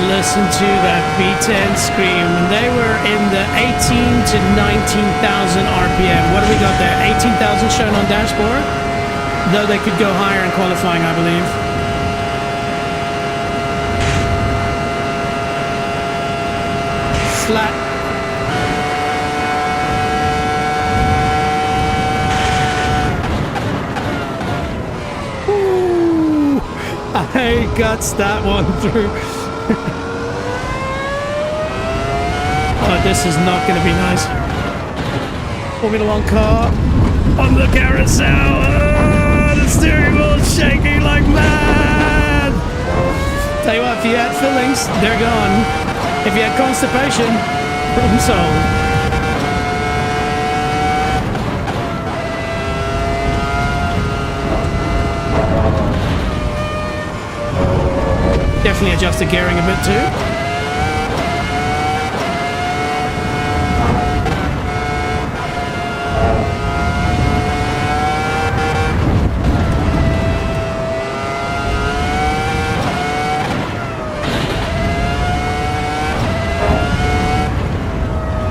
Speaker 1: listen to that V10 scream. They were in the 18 to 19,000 RPM. What do we got there? 18,000 shown on dashboard? Though they could go higher in qualifying, I believe. Flat. Ooh, I guts that one through. Oh, this is not going to be nice. Formula One car on the carousel. Oh, the steering wheel's shaking like mad. Tell you what, if you had fillings, they're gone. If you had constipation, problem solved. Definitely adjust the gearing a bit too.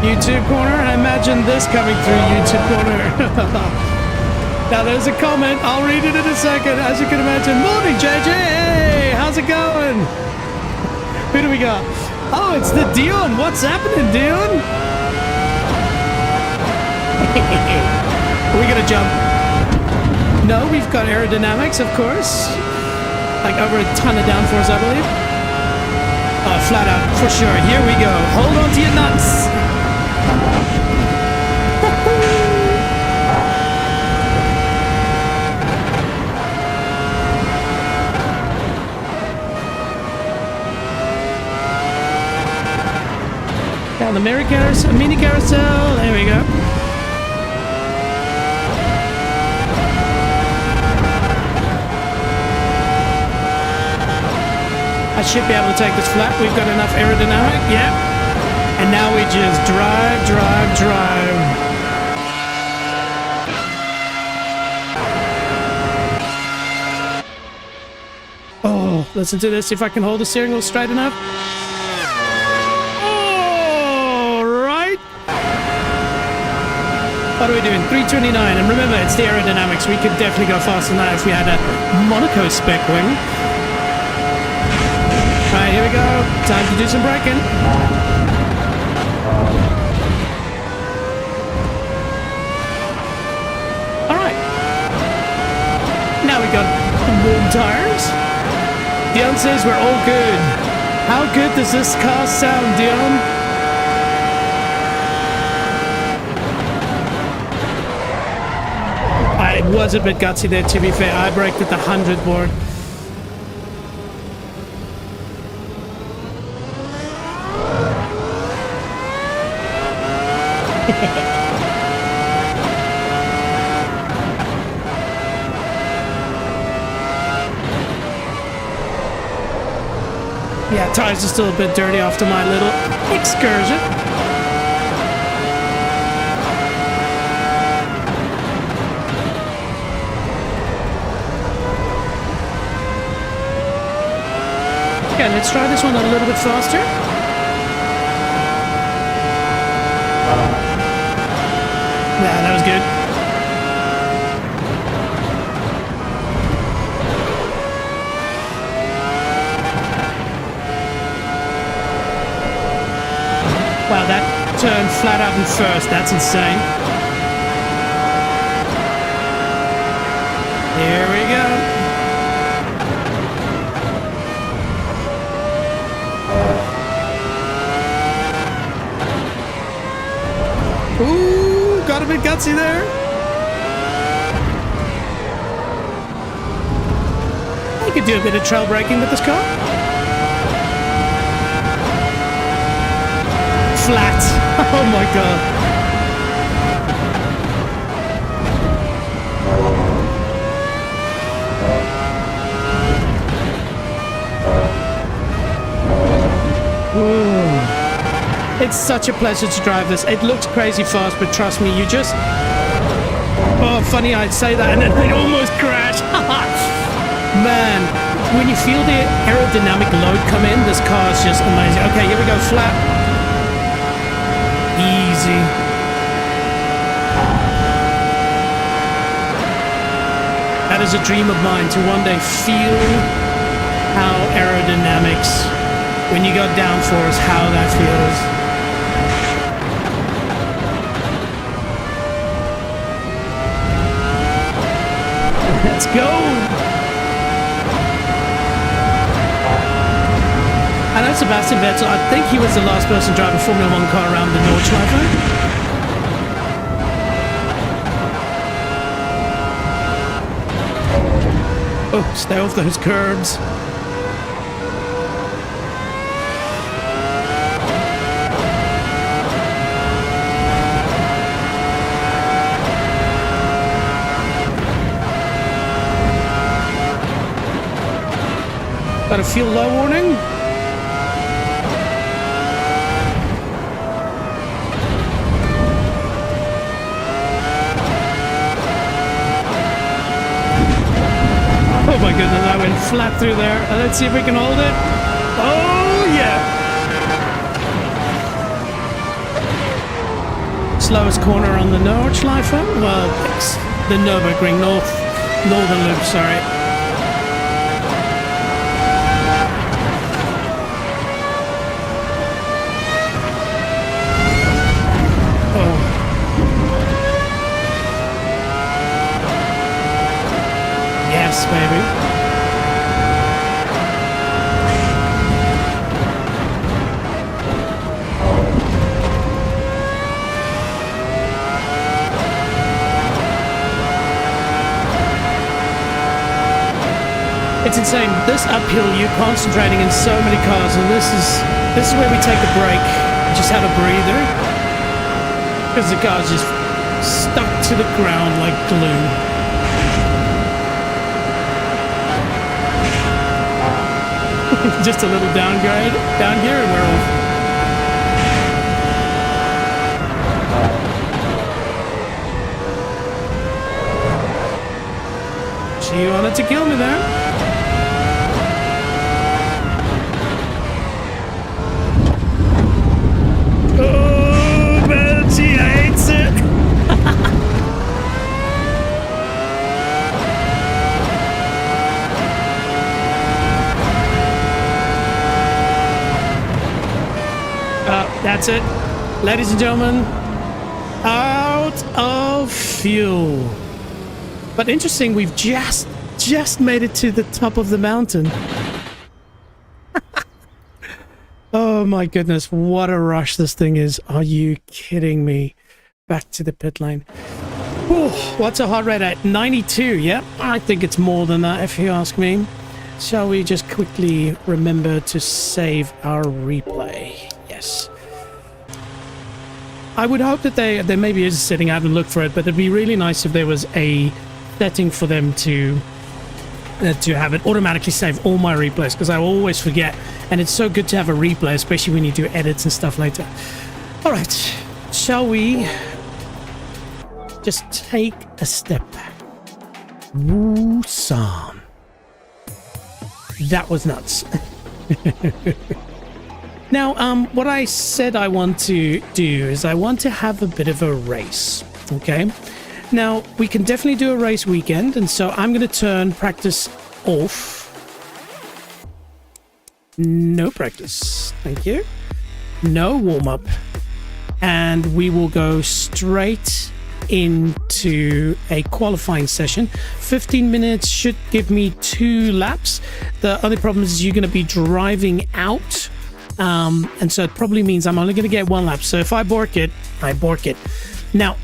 Speaker 1: YouTube corner. I imagine this coming through YouTube corner. Now there's a comment. I'll read it in a second. As you can imagine. Morning, JJ. Hey, how's it going? Who do we got? Oh, it's the Dion. What's happening, Dion? Are we gonna jump? No, we've got aerodynamics, of course. Like over a ton of downforce, I believe. Oh, flat out, for sure. Here we go. Hold on to your nuts. Down the mini carousel, there we go. I should be able to take this flat. We've got enough aerodynamic, yeah. And now we just drive. Oh, listen to this. If I can hold the steering wheel straight enough. What are we doing? 329, and remember, it's the aerodynamics. We could definitely go faster than that if we had a Monaco spec wing. Right, here we go. Time to do some braking. Alright. Now we got warm tires. Dion says we're all good. How good does this car sound, Dion? It was a bit gutsy there, to be fair. I braked at the 100 board. Yeah, tires are still a bit dirty after my little excursion. Okay, let's try this one a little bit faster. Yeah, that was good. Wow, that turned flat out in first. That's insane. Here we go. Ooh, got a bit gutsy there. I could do a bit of trail braking with this car. Flat. Oh my god. Ooh. It's such a pleasure to drive this. It looks crazy fast, but trust me, you just... Oh, funny I'd say that and then it almost crashed. Man, when you feel the aerodynamic load come in, this car is just amazing. Okay, here we go, flat. Easy. That is a dream of mine, to one day feel how aerodynamics, when you got downforce, how that feels. Let's go! I know Sebastian Vettel, I think he was the last person driving a Formula 1 car around the Nordschleife. Oh, stay off those curbs. Got a fuel low warning. Oh my goodness, I went flat through there. Let's see if we can hold it. Oh yeah! Slowest corner on the Nordschleife. Well, it's the Nürburgring Northern Loop, sorry. Yes, baby. It's insane. This uphill, you're concentrating in so many cars, and this is where we take a break. Just have a breather, because the car's just stuck to the ground like glue. Just a little downgrade down here, and we're off. She wanted to kill me there. Oh, man, she hates it. That's it, ladies and gentlemen, out of fuel. But interesting, we've just made it to the top of the mountain. Oh my goodness, what a rush this thing is. Are you kidding me? Back to the pit lane. Whew, what's a heart rate at? 92, yeah? I think it's more than that if you ask me. Shall we just quickly remember to save our replay? Yes. I would hope that they maybe is sitting out and look for it, but it'd be really nice if there was a setting for them to have it automatically save all my replays, because I always forget, and it's so good to have a replay, especially when you do edits and stuff later. All right, shall we just take a step back? Woo-san. That was nuts. Now, what I said I want to do is I want to have a bit of a race, okay? Now, we can definitely do a race weekend, and so I'm going to turn practice off. No practice. Thank you. No warm-up. And we will go straight into a qualifying session. 15 minutes should give me 2 laps. The only problem is you're going to be driving out. And so it probably means I'm only going to get 1 lap. So if I bork it, I bork it. Now,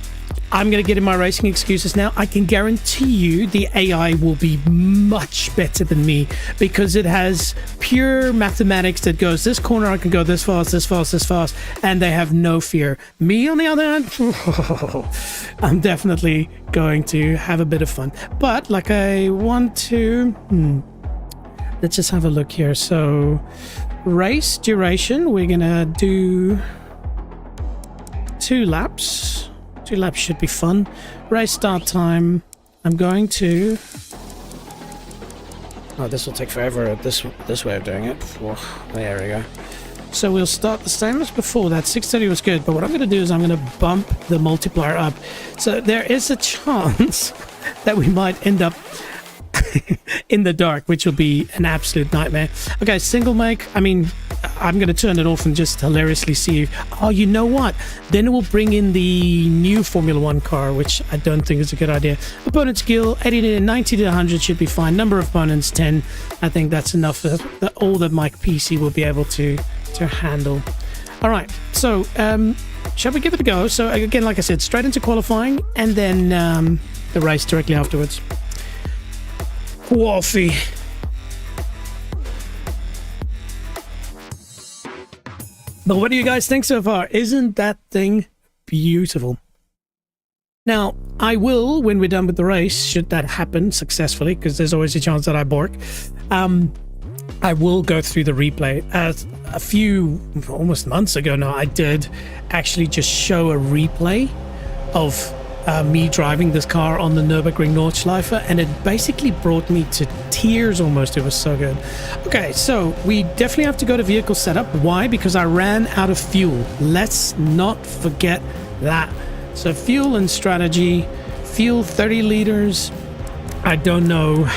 Speaker 1: I'm going to get in my racing excuses now. I can guarantee you the AI will be much better than me, because it has pure mathematics that goes, this corner I can go this fast, this fast, this fast, and they have no fear. Me, on the other hand, I'm definitely going to have a bit of fun. But like I want to... let's just have a look here. So... race duration, we're gonna do 2 laps. 2 laps should be fun. Race start time, I'm going to Oh, this will take forever. This way of doing it. Oh, there we go. So we'll start the same as before. That 630 was good, but what I'm going to do is I'm going to bump the multiplier up. So there is a chance that we might end up in the dark, which will be an absolute nightmare. Okay, single make. I mean, I'm going to turn it off and just hilariously see. Oh, you know what? Then it will bring in the new Formula 1 car, which I don't think is a good idea. Opponent skill, 80 to 90 to 100 should be fine. Number of opponents, 10. I think that's enough. All that my PC will be able to handle. All right, so shall we give it a go? So again, like I said, straight into qualifying and then the race directly afterwards. Coffee. But what do you guys think so far? Isn't that thing beautiful? Now, I will, when we're done with the race, should that happen successfully, because there's always a chance that I bork, I will go through the replay. A few, almost months ago now, I did actually just show a replay of me driving this car on the Nürburgring Nordschleife, and it basically brought me to tears almost. It was so good. Okay, so we definitely have to go to vehicle setup. Why? Because I ran out of fuel. Let's not forget that. So fuel and strategy. Fuel 30 liters. I don't know,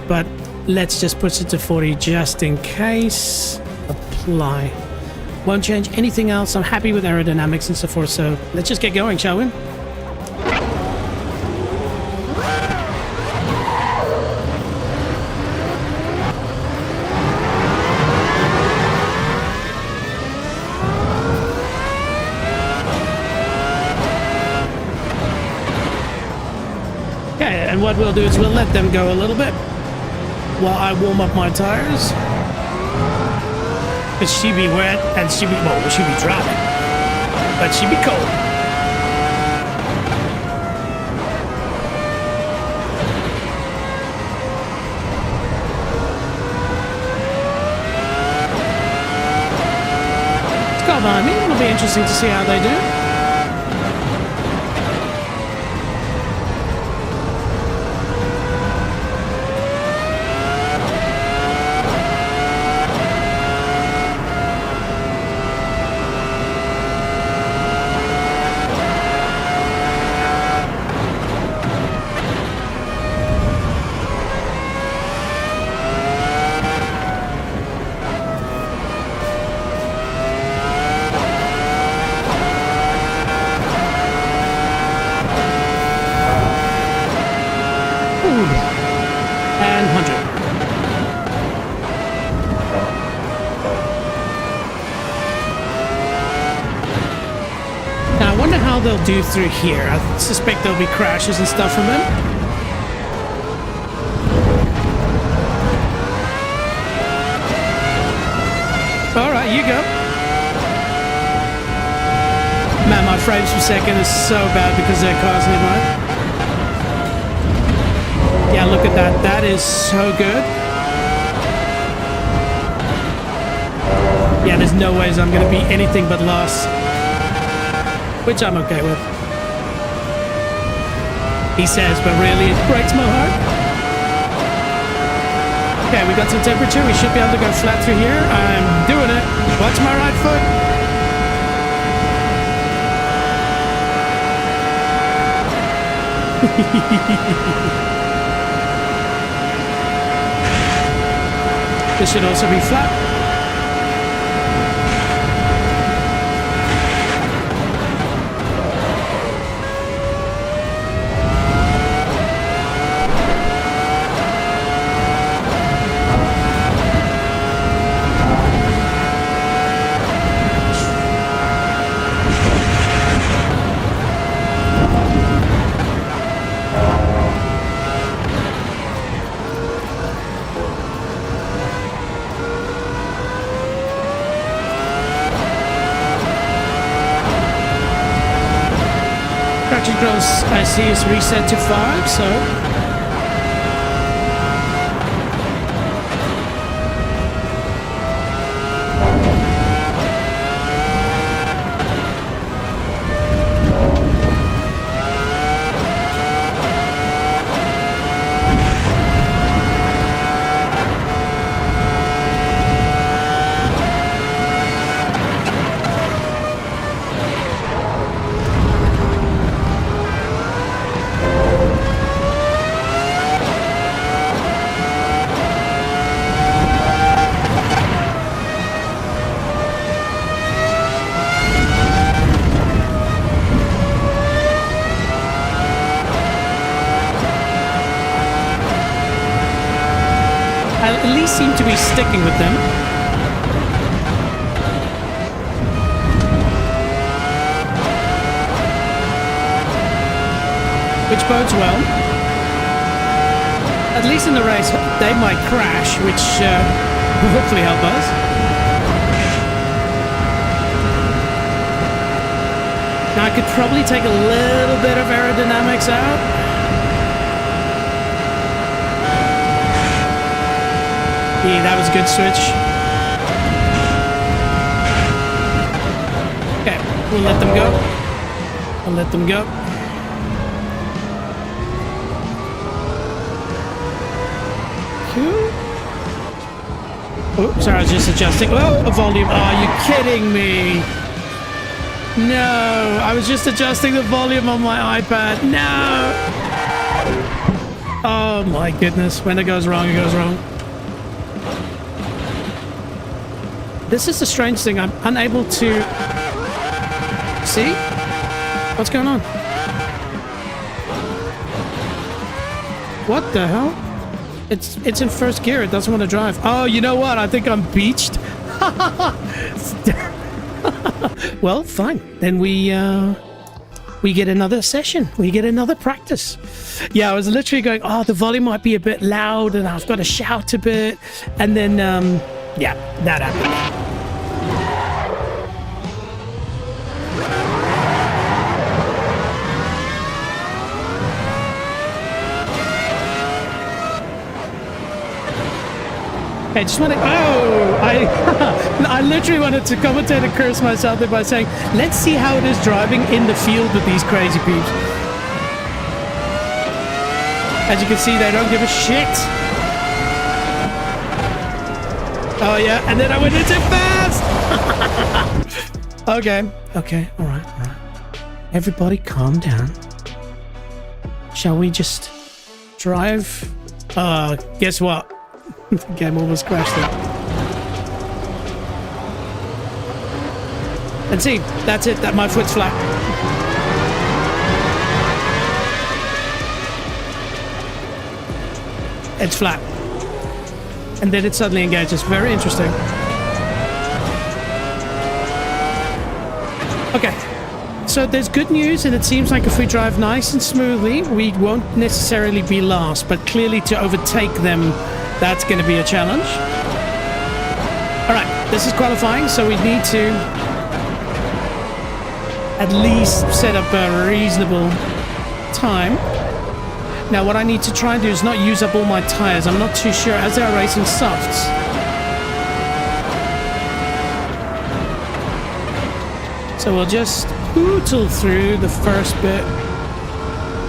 Speaker 1: but let's just push it to 40 just in case. Apply. Won't change anything else. I'm happy with aerodynamics and so forth, so let's just get going, shall we? Okay, and what we'll do is we'll let them go a little bit while I warm up my tires. But she be wet and she be, well, she be dry, but she be cold. It's got behind me. It'll be interesting to see how they do. And 100. Now I wonder how they'll do through here. I suspect there'll be crashes and stuff from them. Alright, you go. Man, my frames per second is so bad because there are cars nearby. Yeah, look at that. That is so good. Yeah, there's no ways I'm going to be anything but last. Which I'm okay with. He says, but really, it breaks my heart. Okay, we got some temperature. We should be able to go flat through here. I'm doing it. Watch my right foot. This should also be flat. Gross, I see, is reset to 5, so I at least seem to be sticking with them. Which bodes well. At least in the race, they might crash, which will hopefully help us. Now I could probably take a little bit of aerodynamics out. Yeah, that was a good switch. Okay, we'll let them go. I'll let them go. Oh, sorry, I was just adjusting. Oh, a volume. Oh, are you kidding me? No, I was just adjusting the volume on my iPad. No. Oh my goodness. When it goes wrong, it goes wrong. This is the strange thing. I'm unable to... See? What's going on? What the hell? It's in first gear. It doesn't want to drive. Oh, you know what? I think I'm beached. Well, fine. Then we get another session. We get another practice. Yeah, I was literally going, oh, the volume might be a bit loud and I've got to shout a bit. And then, yeah, that happened. I just want to... Oh! I literally wanted to commentate and curse myself by saying, let's see how it is driving in the field with these crazy peeps. As you can see, they don't give a shit. Oh, yeah. And then I went in too fast! Okay. Okay. All right. All right. Everybody calm down. Shall we just drive? Guess what? The game almost crashed it. And see, that's it. That my foot's flat. It's flat. And then it suddenly engages. Very interesting. Okay. So there's good news, and it seems like if we drive nice and smoothly, we won't necessarily be last, but clearly to overtake them, that's going to be a challenge. All right, this is qualifying, so we need to at least set up a reasonable time. Now, what I need to try and do is not use up all my tires. I'm not too sure, as they're racing softs. So we'll just hootle through the first bit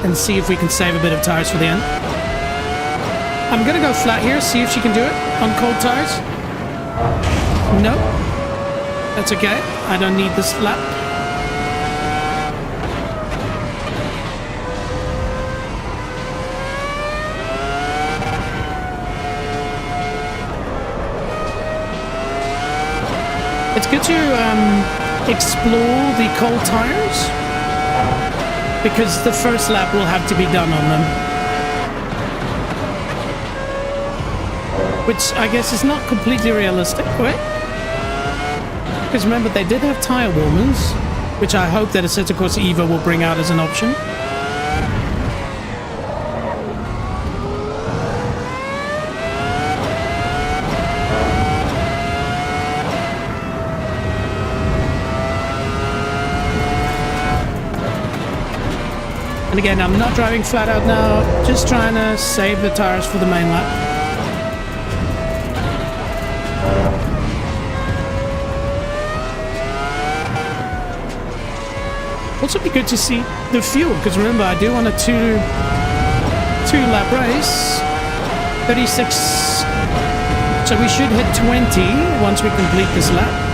Speaker 1: and see if we can save a bit of tires for the end. I'm gonna go flat here, see if she can do it on cold tires. Nope. That's okay. I don't need this lap. It's good to explore the cold tires because the first lap will have to be done on them. Which I guess is not completely realistic, right? Because remember, they did have tire warmers, which I hope that Assetto Corsa Evo will bring out as an option. And again, I'm not driving flat out now, just trying to save the tires for the main lap. Also be good to see the fuel, because remember, I do want a two lap race. 36. So we should hit 20 once we complete this lap.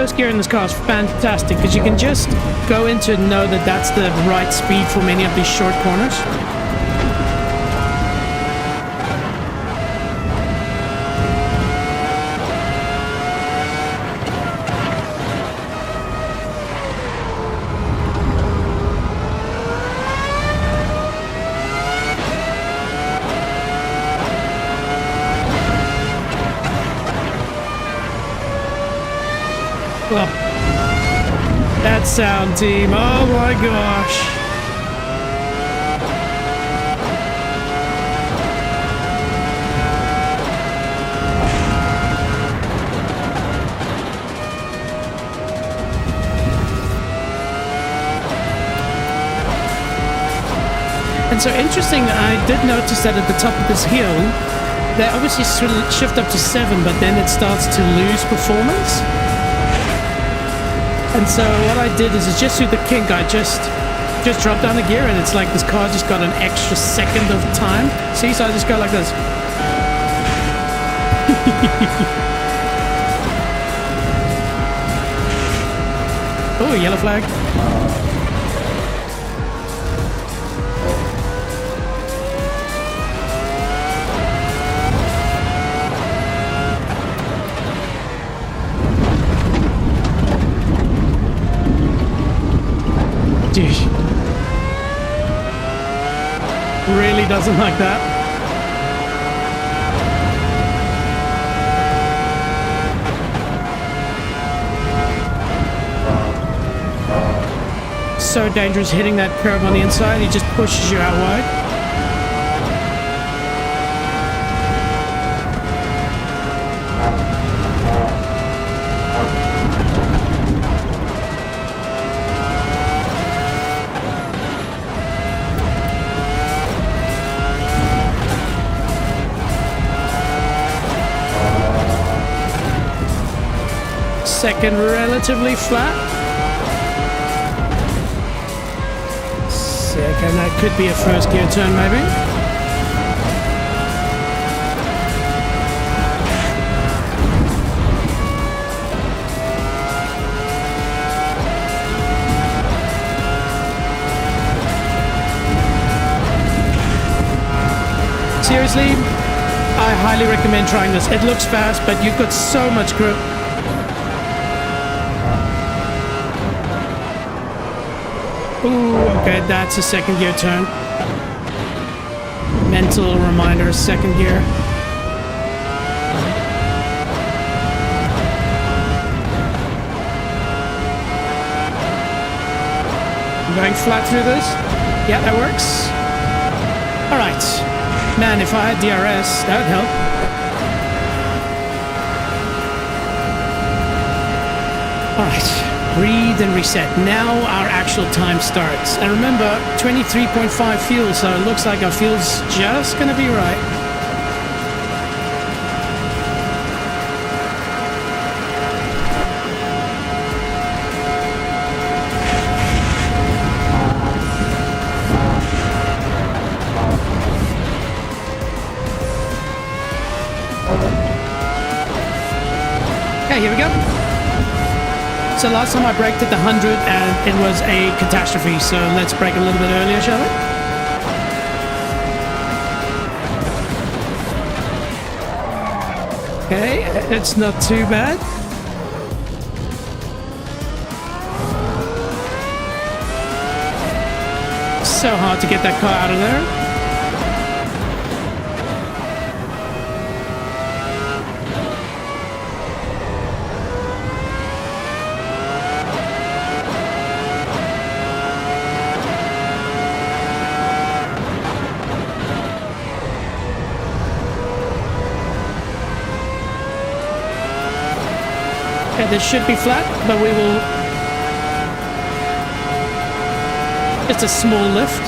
Speaker 1: first gear in this car is fantastic because you can just go into it and know that that's the right speed for many of these short corners. Well, that sound, team. Oh my gosh. And so interesting, I did notice that at the top of this hill, they obviously shift up to 7, but then it starts to lose performance. And so what I did is just through the kink, I just dropped down the gear, and it's like this car just got an extra second of time. See, so I just go like this. Oh, yellow flag. Really doesn't like that. So dangerous hitting that curve on the inside. He just pushes you out wide. Second relatively flat. Second, that could be a first gear turn maybe. Seriously, I highly recommend trying this. It looks fast, but you've got so much grip. Ooh, okay, that's a second gear turn. Mental reminder, second gear. I'm going flat through this. Yeah, that works. All right. Man, if I had DRS, that would help. All right. Breathe and reset. Now our actual time starts. And remember, 23.5 fuel, so it looks like our fuel's just gonna be right. Okay, here we go. So last time I braked at the 100 and it was a catastrophe, so let's brake a little bit earlier, shall we? Okay, it's not too bad. So hard to get that car out of there. Okay, this should be flat, but we will... Just a small lift.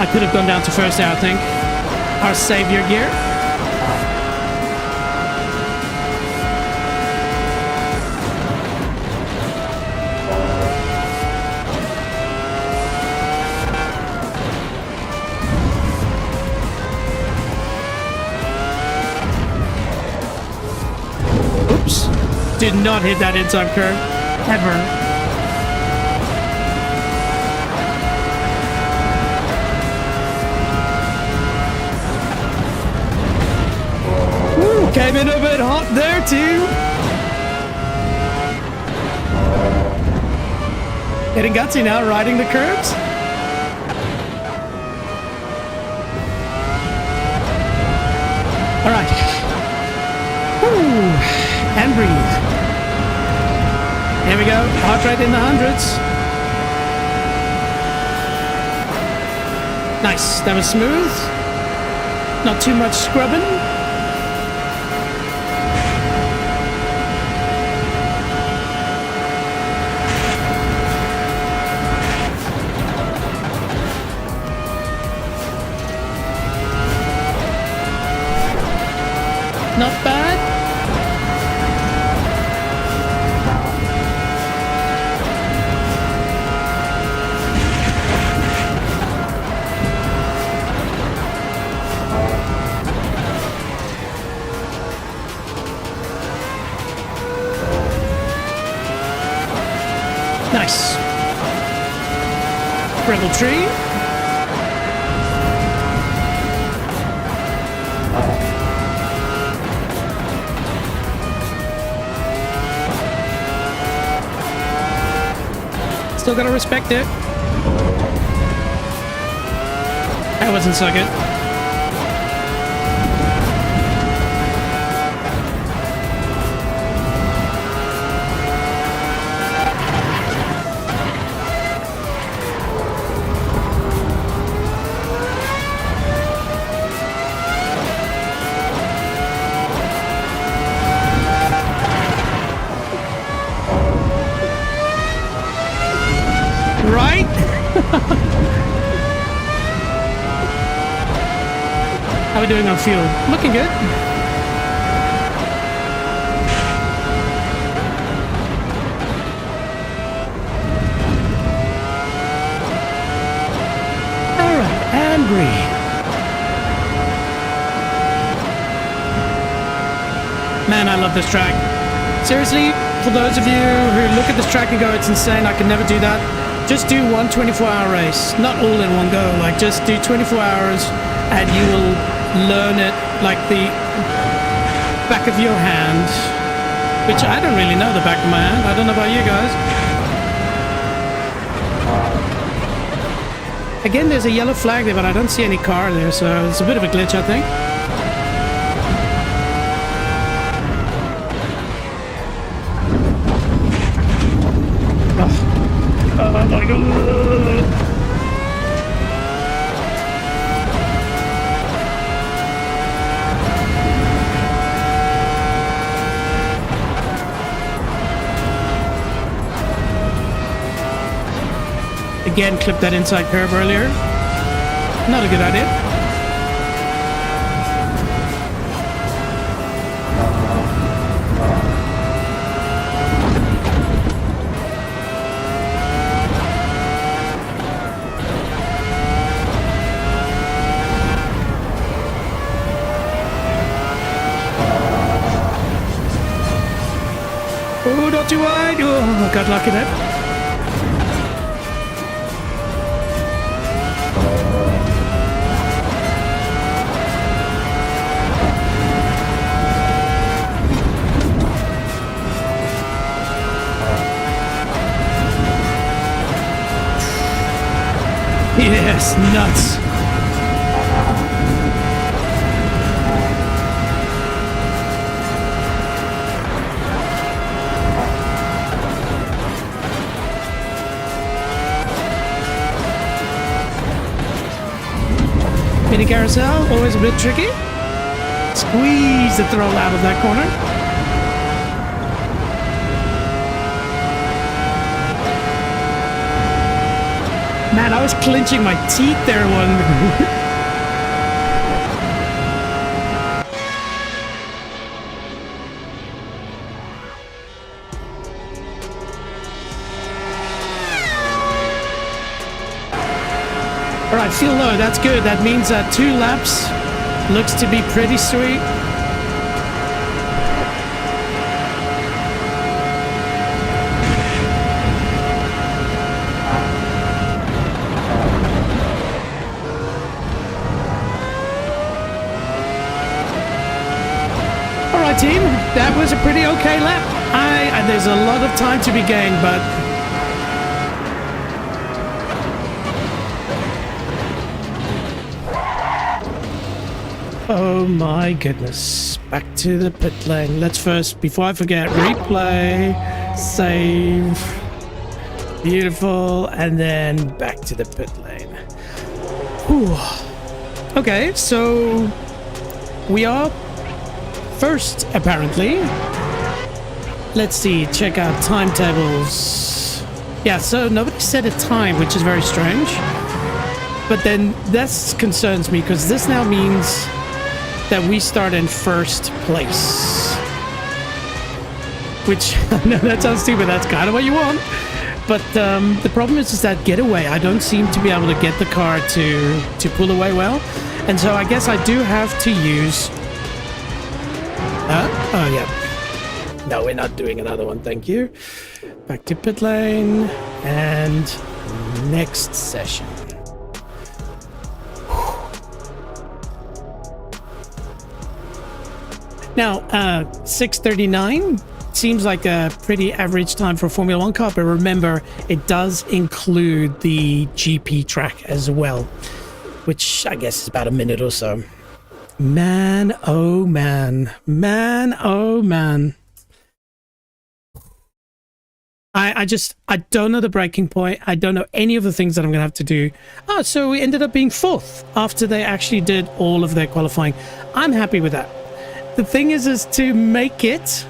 Speaker 1: I could have gone down to first air, I think. Our savior gear. Did not hit that inside curve. Ever. Woo, came in a bit hot there too. Getting gutsy now, riding the curves. All right. Woo. And breathe. Here we go. Heart rate in the hundreds. Nice. That was smooth. Not too much scrubbing. Not bad. Nice. Brittle tree. Still gotta respect it. That wasn't so good. Right? How are we doing on fuel? Looking good. Alright, and breathe. Man, I love this track. Seriously, for those of you who look at this track and go, it's insane, I can never do that. Just do one 24-hour race, not all in one go. Like, just do 24 hours and you will learn it like the back of your hand, which I don't really know the back of my hand. I don't know about you guys. Again, there's a yellow flag there, but I don't see any car there, so it's a bit of a glitch, I think. Oh my god. Again, clip that inside curve earlier. Not a good idea. Oh, not too wide. Oh, got lucky there. Yes, nuts. Mini carousel, always a bit tricky. Squeeze the throttle out of that corner. Man, I was clenching my teeth there one. Alright, feel low, that's good. That means that 2 laps looks to be pretty sweet. team. That was a pretty okay lap. There's a lot of time to be gained, but... Oh my goodness. Back to the pit lane. Let's first, before I forget, replay, save. Beautiful. And then back to the pit lane. Whew. Okay, so we are first, apparently. Let's see, check out timetables. Yeah, so nobody set a time, which is very strange. But then this concerns me because this now means that we start in first place. Which, no, that sounds stupid. That's kind of what you want. But the problem is that getaway, I don't seem to be able to get the car to pull away well. And so I guess I do have to use... oh, yeah. No, we're not doing another one, thank you. Back to pit lane and next session. Now, 6:39 seems like a pretty average time for a Formula 1 car, but remember, it does include the GP track as well, which I guess is about a minute or so. Man, oh man. Man, oh man. I don't know the breaking point. I don't know any of the things that I'm going to have to do. Oh, so we ended up being fourth after they actually did all of their qualifying. I'm happy with that. The thing is to make it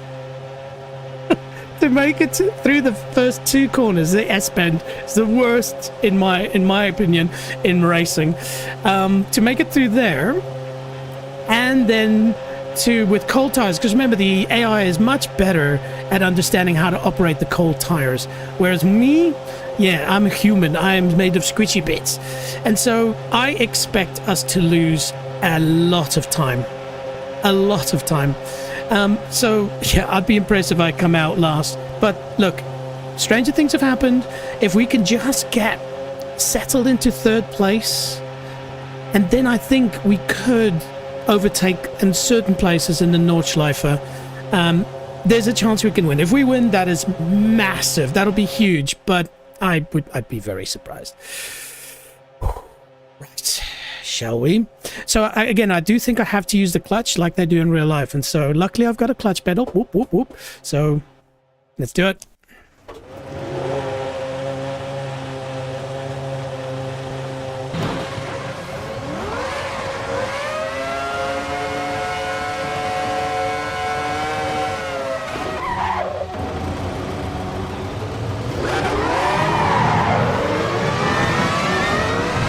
Speaker 1: through the first two corners. The S-bend is the worst in my opinion in racing. To make it through there, and then with cold tires, because remember the AI is much better at understanding how to operate the cold tires, whereas me, yeah, I'm a human. I am made of squishy bits, and so I expect us to lose a lot of time. So yeah, I'd be impressed if I come out last, but look, stranger things have happened. If we can just get settled into third place, and then I think we could overtake in certain places in the Nordschleife. There's a chance we can win. If we win, that is massive. That'll be huge, but I'd be very surprised. Right, shall we? So again, I do think I have to use the clutch like they do in real life, and so luckily I've got a clutch pedal. Whoop, whoop, whoop. So let's do it.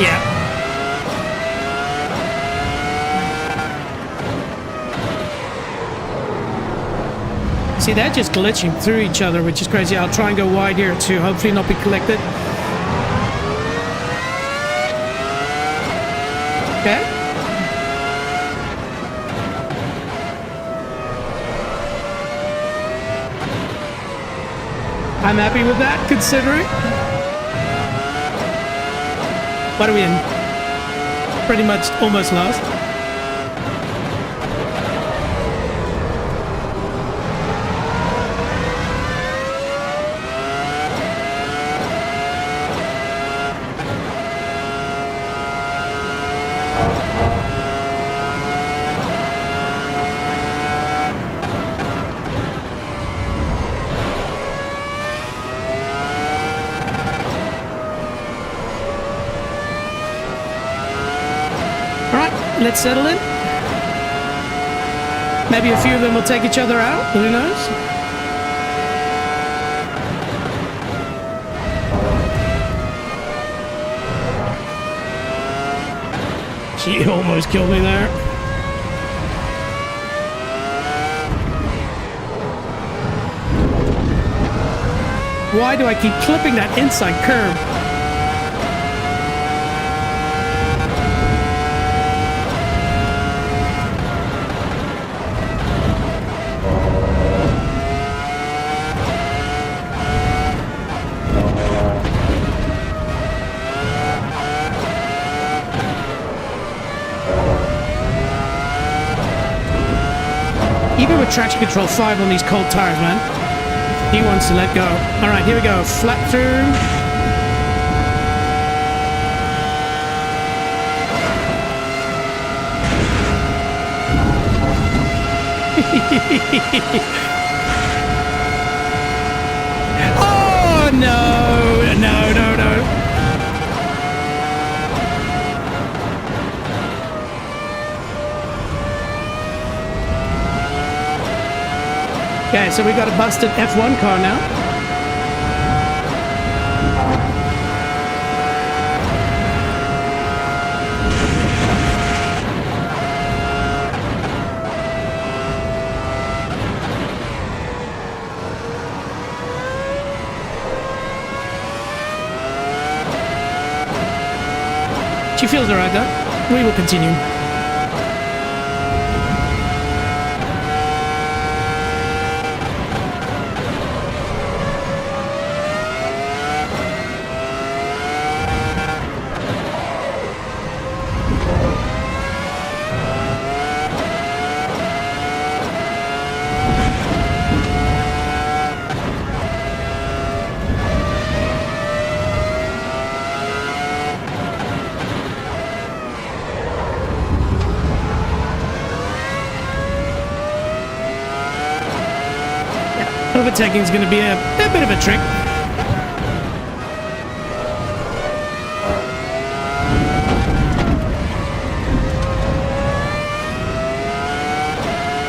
Speaker 1: Yeah. See, they're just glitching through each other, which is crazy. I'll try and go wide here to hopefully not be collected. Okay. I'm happy with that, considering. What are we in? Pretty much almost last. Let's settle in. Maybe a few of them will take each other out. Who knows? She almost killed me there. Why do I keep clipping that inside curve? Even with traction control 5 on these cold tires, man. He wants to let go. All right, here we go. Flat through. Oh, no. No, no, no. Okay, so we got a busted F1 car now. She feels alright though. We will continue. Overtaking is going to be a bit of a trick.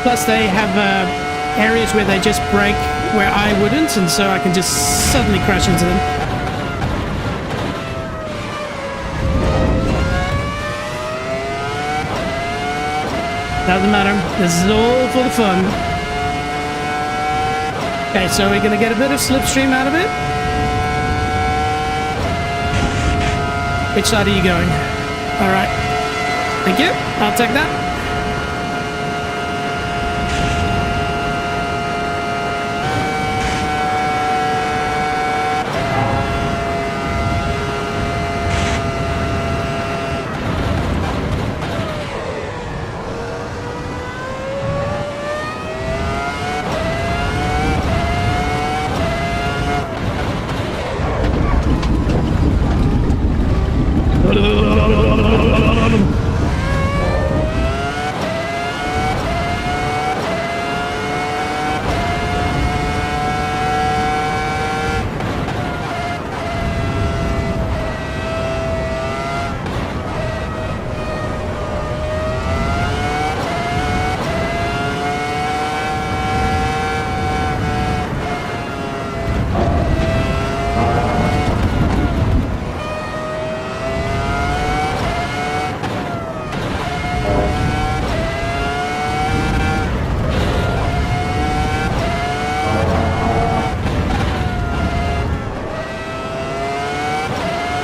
Speaker 1: Plus they have areas where they just brake where I wouldn't, and so I can just suddenly crash into them. Doesn't matter. This is all for the fun. Okay, so we're going to get a bit of slipstream out of it. Which side are you going? All right. Thank you. I'll take that.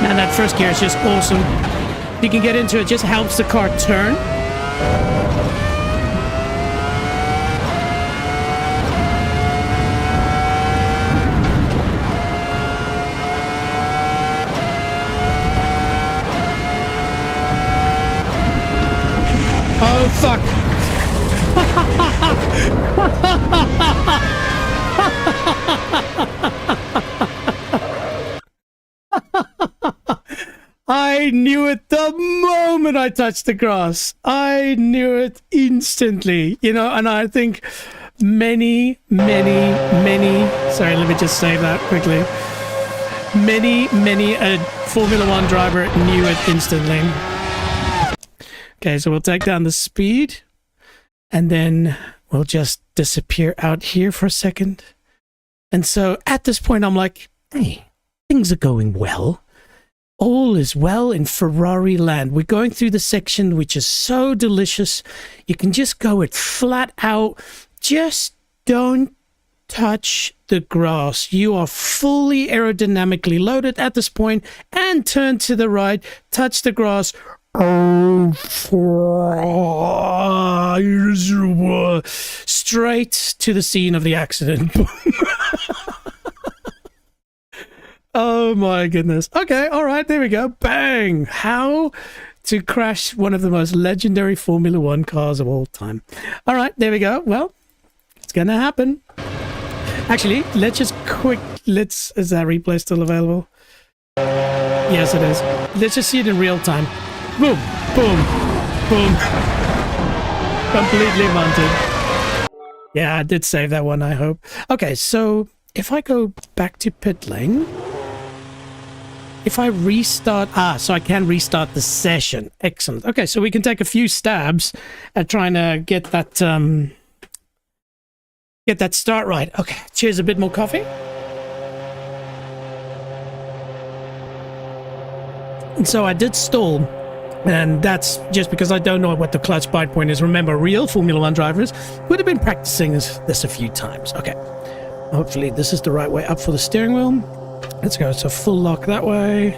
Speaker 1: Man, that first gear is just awesome. You can get into it, just helps the car turn. Oh, fuck. I knew it the moment I touched the grass. I knew it instantly, you know, and I think many, sorry, let me just save that quickly. Many a Formula One driver knew it instantly. Okay, so we'll take down the speed and then we'll just disappear out here for a second. And so at this point, I'm like, hey, things are going well. All is well in Ferrari land. We're going through the section which is so delicious. You can just go it flat out. Just don't touch the grass. You are fully aerodynamically loaded at this point, and turn to the right, touch the grass. Straight to the scene of the accident. Oh my goodness. Okay, all right, there we go. Bang! How to crash one of the most legendary Formula One cars of all time. All right, there we go. Well, It's gonna happen. Actually, let's just is that replay still available? Yes, it is. Let's just see it in real time. Boom, boom, boom. Completely mounted. Yeah, I did save that one, I hope. Okay, so if I go back to pit lane, if I restart... so I can restart the session. Excellent. Okay, so we can take a few stabs at trying to get that start right. Okay, cheers, a bit more coffee. And so I did stall, and that's just because I don't know what the clutch bite point is. Remember, real Formula 1 drivers would have been practicing this a few times. Okay, hopefully this is the right way up for the steering wheel. Let's go. So full lock that way,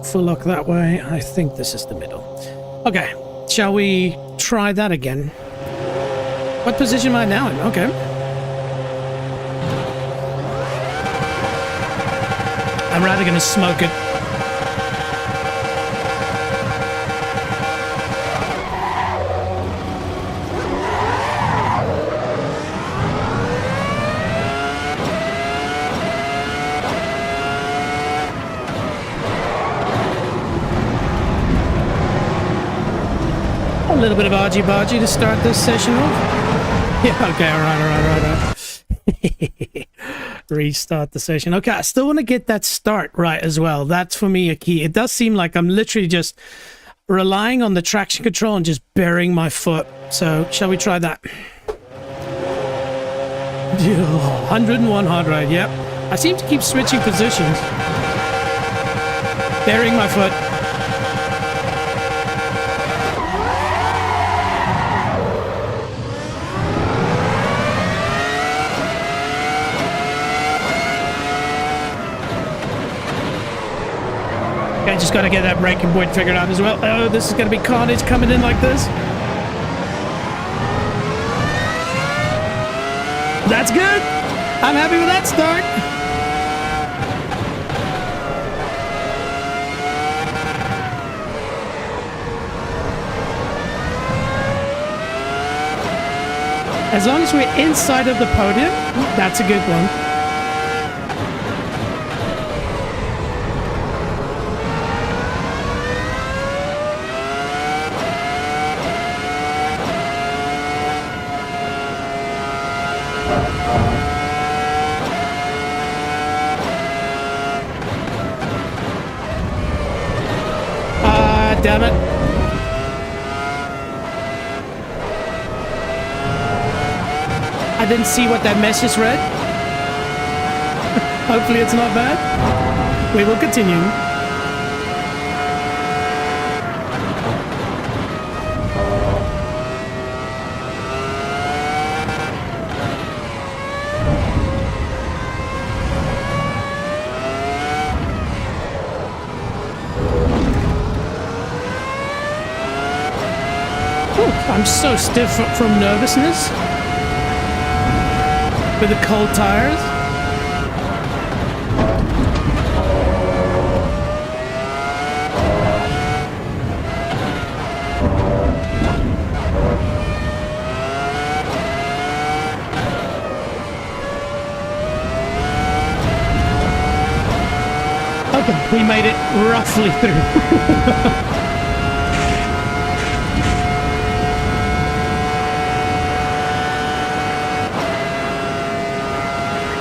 Speaker 1: full lock that way. I think this is the middle. Okay, shall we try that again? What position am I now in? Okay. I'm rather going to smoke it. A little bit of argy-bargy to start this session off. Yeah, okay, all right. Restart the session. Okay, I still want to get that start right as well. That's for me a key. It does seem like I'm literally just relying on the traction control and just burying my foot. So, shall we try that? 101 hard ride, yep. I seem to keep switching positions. Burying my foot. I just got to get that braking point figured out as well. Oh, this is going to be carnage coming in like this. That's good. I'm happy with that start. As long as we're inside of the podium, that's a good one. Damn it. I didn't see what that message read. Hopefully it's not bad. We will continue. I'm so stiff from nervousness with the cold tires. Okay, we made it roughly through.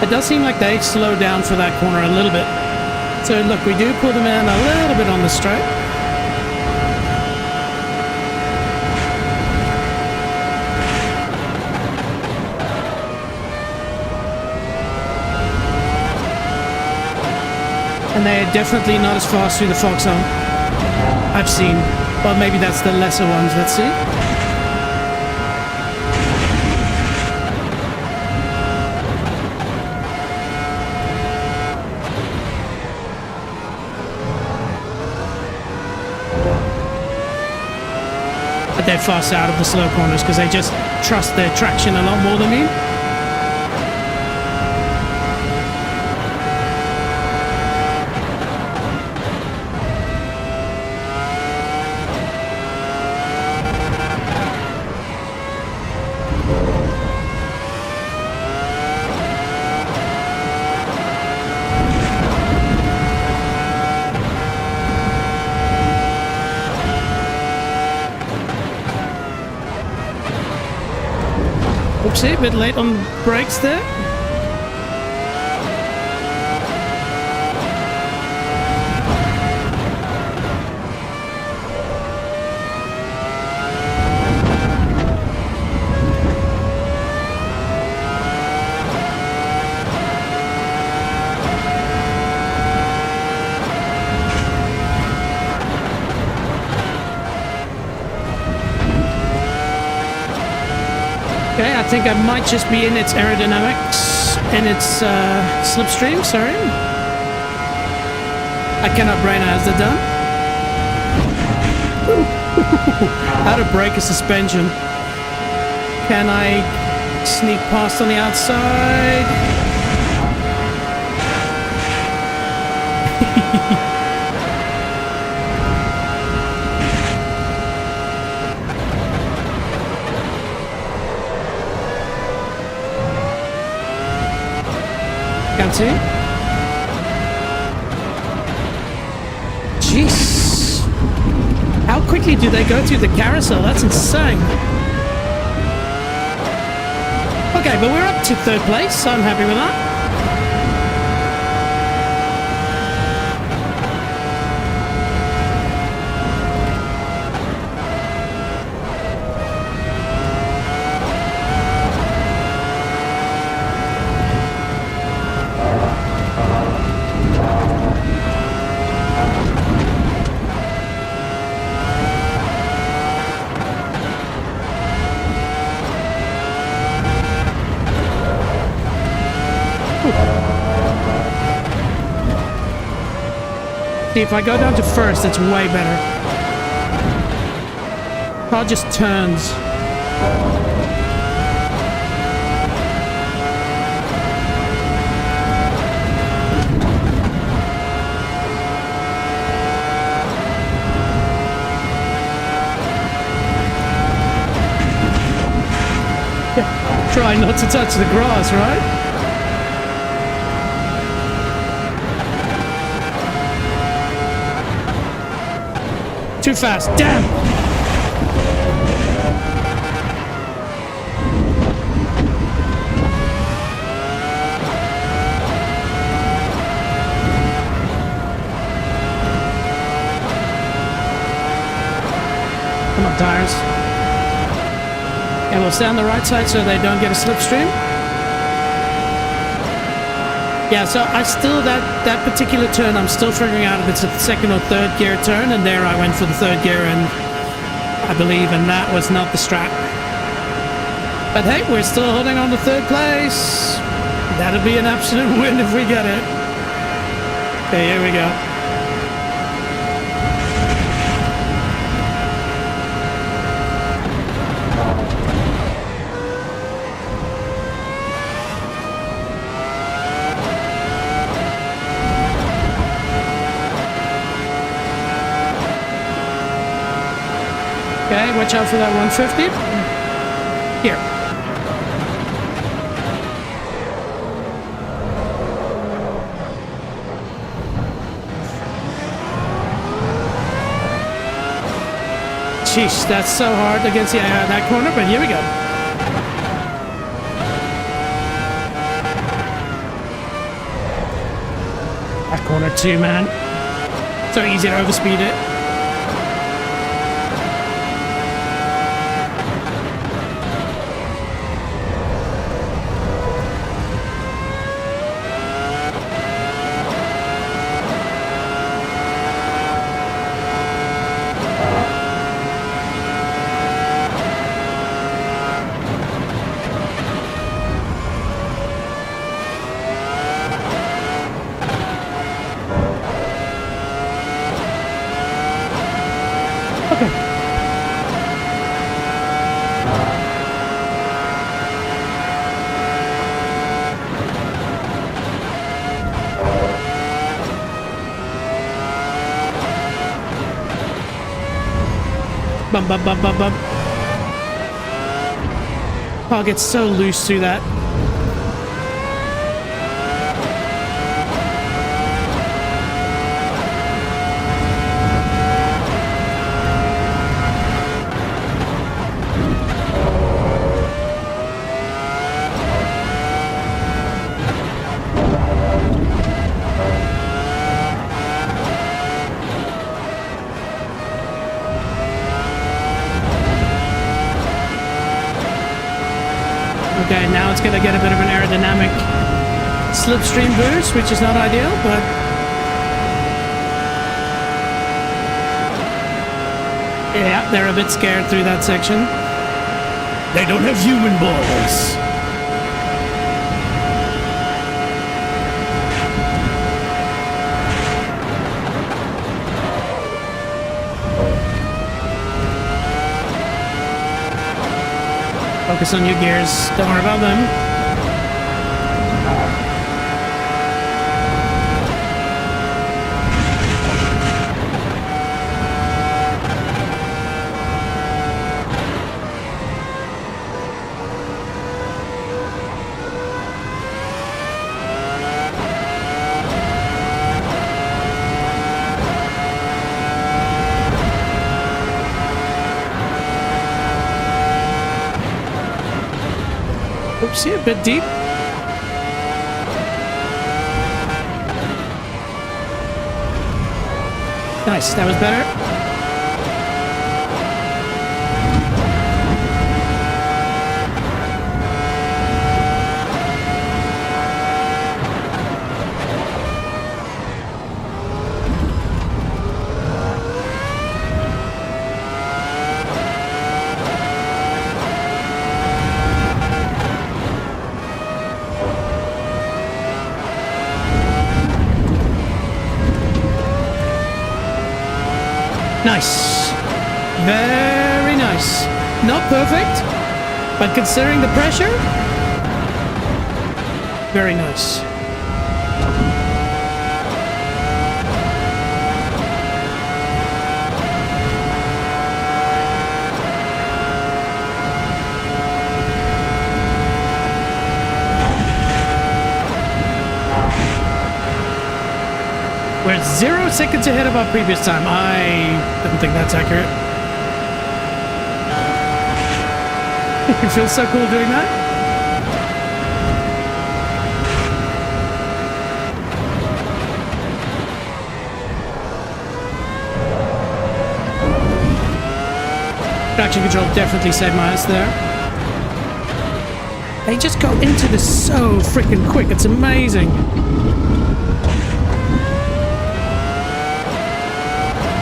Speaker 1: It does seem like they slow down for that corner a little bit. So look, we do pull them in a little bit on the straight. And they're definitely not as fast through the fog zone I've seen. Well, maybe that's the lesser ones. Let's see. But they're fast out of the slow corners because they just trust their traction a lot more than me. Whoopsie, a bit late on brakes there. Okay, I think I might just be in its aerodynamics, in its slipstream, sorry. I cannot brain as they're done. How to break a suspension. Can I sneak past on the outside? Can't see. Jeez. How quickly do they go through the carousel? That's insane. Okay, but we're up to 3rd place, so I'm happy with that. See, if I go down to 1st, it's way better. Car just turns. Yeah. Try not to touch the grass, right? Too fast, damn! Come on, tires. And we'll stay on the right side so they don't get a slipstream. Yeah, so I still, that particular turn, I'm still figuring out if it's a 2nd or 3rd gear turn, and there I went for the 3rd gear, and I believe, and that was not the strat. But hey, we're still holding on to 3rd place. That'll be an absolute win if we get it. Okay, here we go. Okay, watch out for that 150. Here. Sheesh, that's so hard against that corner, but here we go. That corner too, man. So easy to overspeed it. Bum, bum, bum, bum, bum. Oh, it gets so loose through that. Okay, now it's going to get a bit of an aerodynamic slipstream boost, which is not ideal, but... yeah, they're a bit scared through that section. They don't have human balls. Focus on your gears. Don't worry about them. Oopsie, a bit deep. Nice, that was better. Nice. Very nice. Not perfect, but considering the pressure, very nice. We're 0 seconds ahead of our previous time. I don't think that's accurate. It feels so cool doing that. Traction control definitely saved my ass there. They just go into this so freaking quick. It's amazing.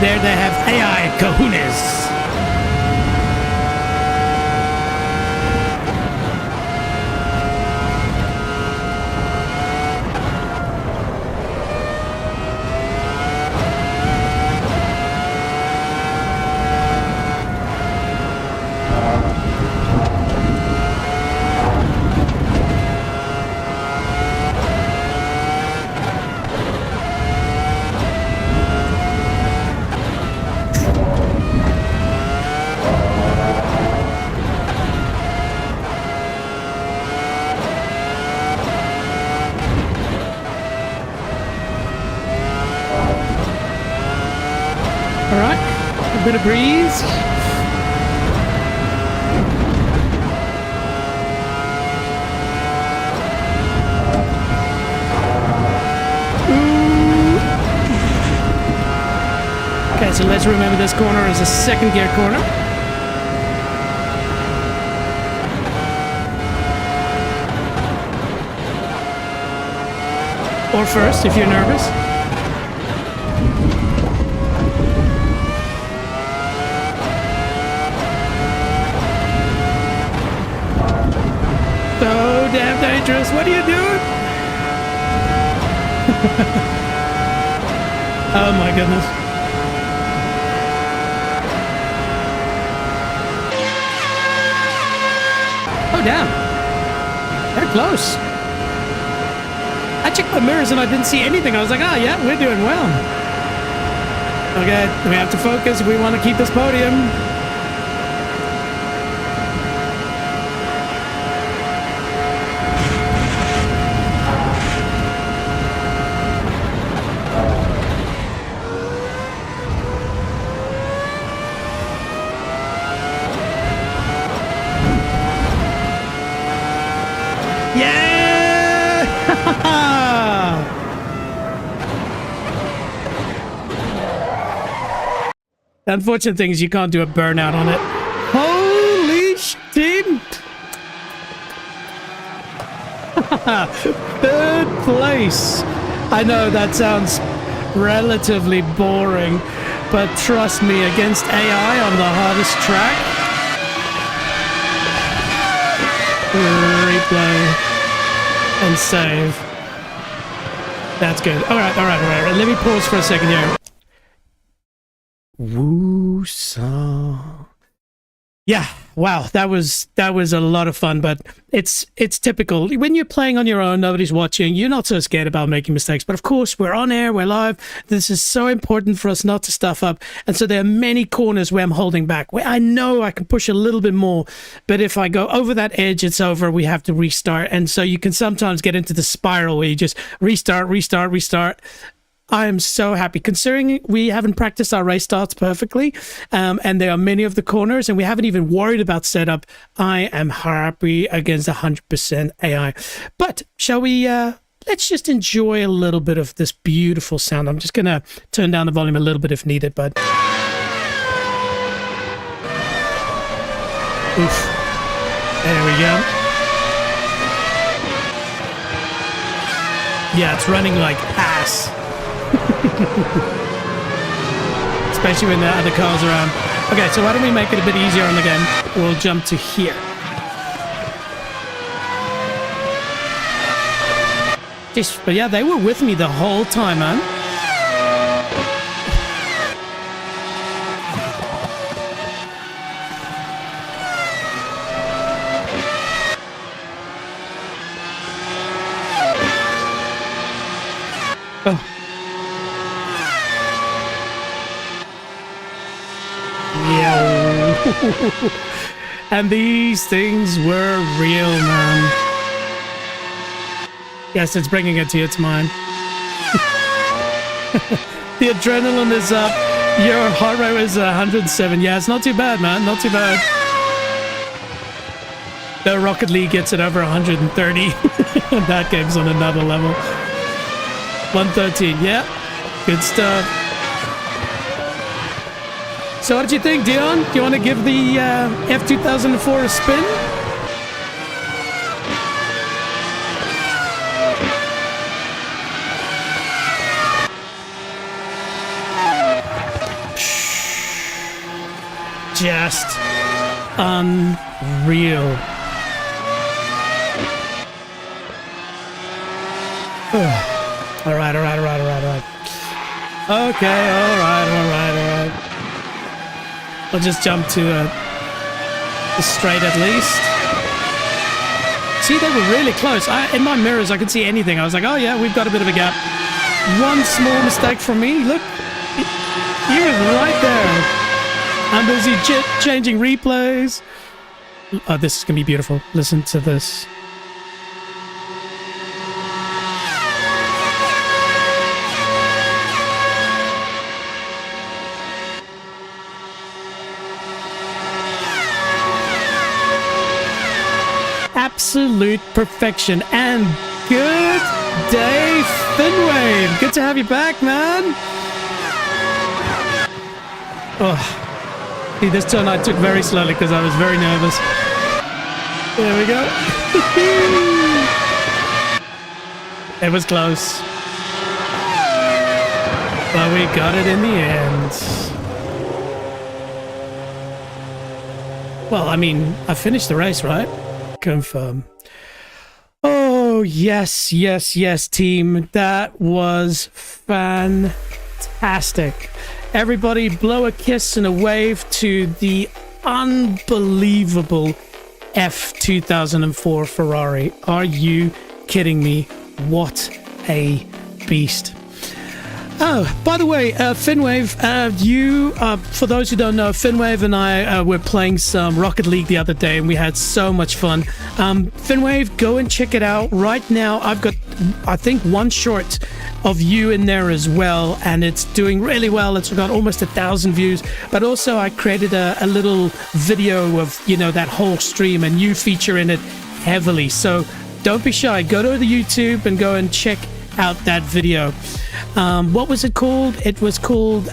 Speaker 1: There they have AI kahunas. A bit of breeze. Ooh. Okay, so let's remember this corner is a second gear corner. Or first, if you're nervous. Damn dangerous. What are you doing? Oh my goodness. Oh damn. They're close. I checked my mirrors and I didn't see anything. I was like, oh yeah, we're doing well. Okay, we have to focus if we want to keep this podium. The unfortunate thing is you can't do a burnout on it. Holy shit! Third place. I know that sounds relatively boring, but trust me, against AI on the hardest track, replay and save. That's good. All right. Let me pause for a second here. Woo-saw. Yeah, wow, that was a lot of fun, but it's typical. When you're playing on your own, nobody's watching, you're not so scared about making mistakes. But of course, we're on air, we're live. This is so important for us not to stuff up. And so there are many corners where I'm holding back, where I know I can push a little bit more, but if I go over that edge, it's over. We have to restart. And so you can sometimes get into the spiral where you just restart. I am so happy, considering we haven't practiced our race starts perfectly, and there are many of the corners, and we haven't even worried about setup. I am happy against 100% AI. But shall we, let's just enjoy a little bit of this beautiful sound. I'm just going to turn down the volume a little bit if needed, but... Oof. There we go. Yeah, it's running like ass. Especially when there are other cars around. Okay, so why don't we make it a bit easier on the game? We'll jump to here. But yeah, they were with me the whole time, man. Oh. And these things were real, man. Yes, it's bringing a tear to mine. The adrenaline is up. Your heart rate is 107. Yeah, it's not too bad, man. Not too bad. The Rocket League gets it over 130. That game's on another level. 113. Yeah, good stuff. So what did you think, Dion? Do you want to give the F2004 a spin? Just unreal. All right. Okay, all right. I'll just jump to the straight at least. See, they were really close. In my mirrors, I could see anything. I was like, oh yeah, we've got a bit of a gap. One small mistake from me. Look, he was right there. I'm busy changing replays. Oh, this is going to be beautiful. Listen to this. Absolute perfection. And good day, Finwave. Good to have you back, man. Oh, see, this turn I took very slowly because I was very nervous. There we go. It was close, but we got it in the end. Well, I mean, I finished the race, right? Confirm. Oh, yes, team. That was fantastic. Everybody blow a kiss and a wave to the unbelievable F2004 Ferrari. Are you kidding me? What a beast. Oh, by the way, Finwave, for those who don't know, Finwave and I were playing some Rocket League the other day, and we had so much fun. Finwave, go and check it out. Right now, I've got, I think, one short of you in there as well, and it's doing really well. It's got almost 1,000 views, but also I created a little video of, that whole stream, and you feature in it heavily. So don't be shy. Go to the YouTube and go and check out that video. What was it called? It was called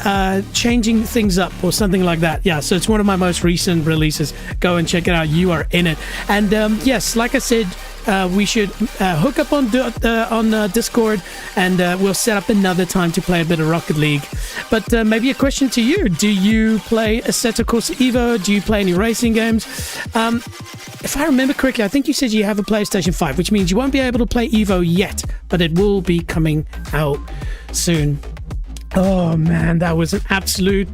Speaker 1: Changing Things Up or something like that. Yeah, so it's one of my most recent releases. Go and check it out. You are in it. And yes, like I said, we should hook up on Discord, and we'll set up another time to play a bit of Rocket League. But maybe a question to you. Do you play Assetto Corsa Evo? Do you play any racing games? If I remember correctly, I think you said you have a PlayStation 5, which means you won't be able to play Evo yet, but it will be coming out soon. Oh man, that was an absolute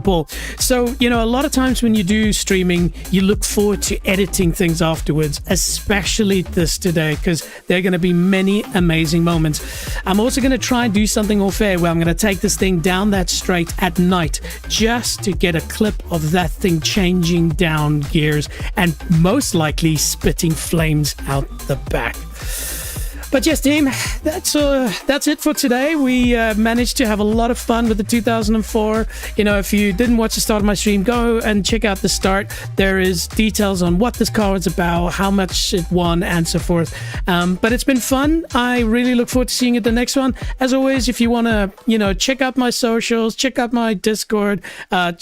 Speaker 1: ball. So, you know, a lot of times when you do streaming, you look forward to editing things afterwards, especially this today, because there are going to be many amazing moments. I'm also going to try and do something off air where I'm going to take this thing down that straight at night just to get a clip of that thing changing down gears and most likely spitting flames out the back. But yes, team, that's it for today. We managed to have a lot of fun with the 2004. You know, if you didn't watch the start of my stream, go and check out the start. There is details on what this car is about, how much it won, and so forth. But it's been fun. I really look forward to seeing you at the next one. As always, if you want to, you know, check out my socials, check out my Discord,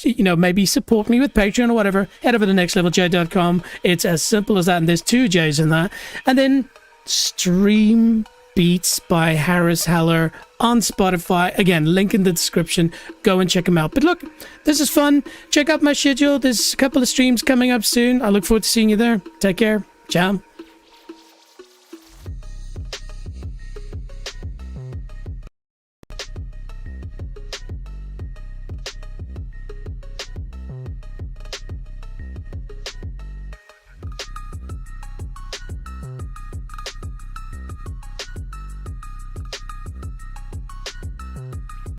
Speaker 1: you know, maybe support me with Patreon or whatever, head over to nextlevelj.com. It's as simple as that, and there's 2 J's in that. And then Stream Beats by Harris Heller on Spotify. Again, link in the description. Go and check them out. But look, this is fun. Check out my schedule. There's a couple of streams coming up soon. I look forward to seeing you there. Take care. Ciao.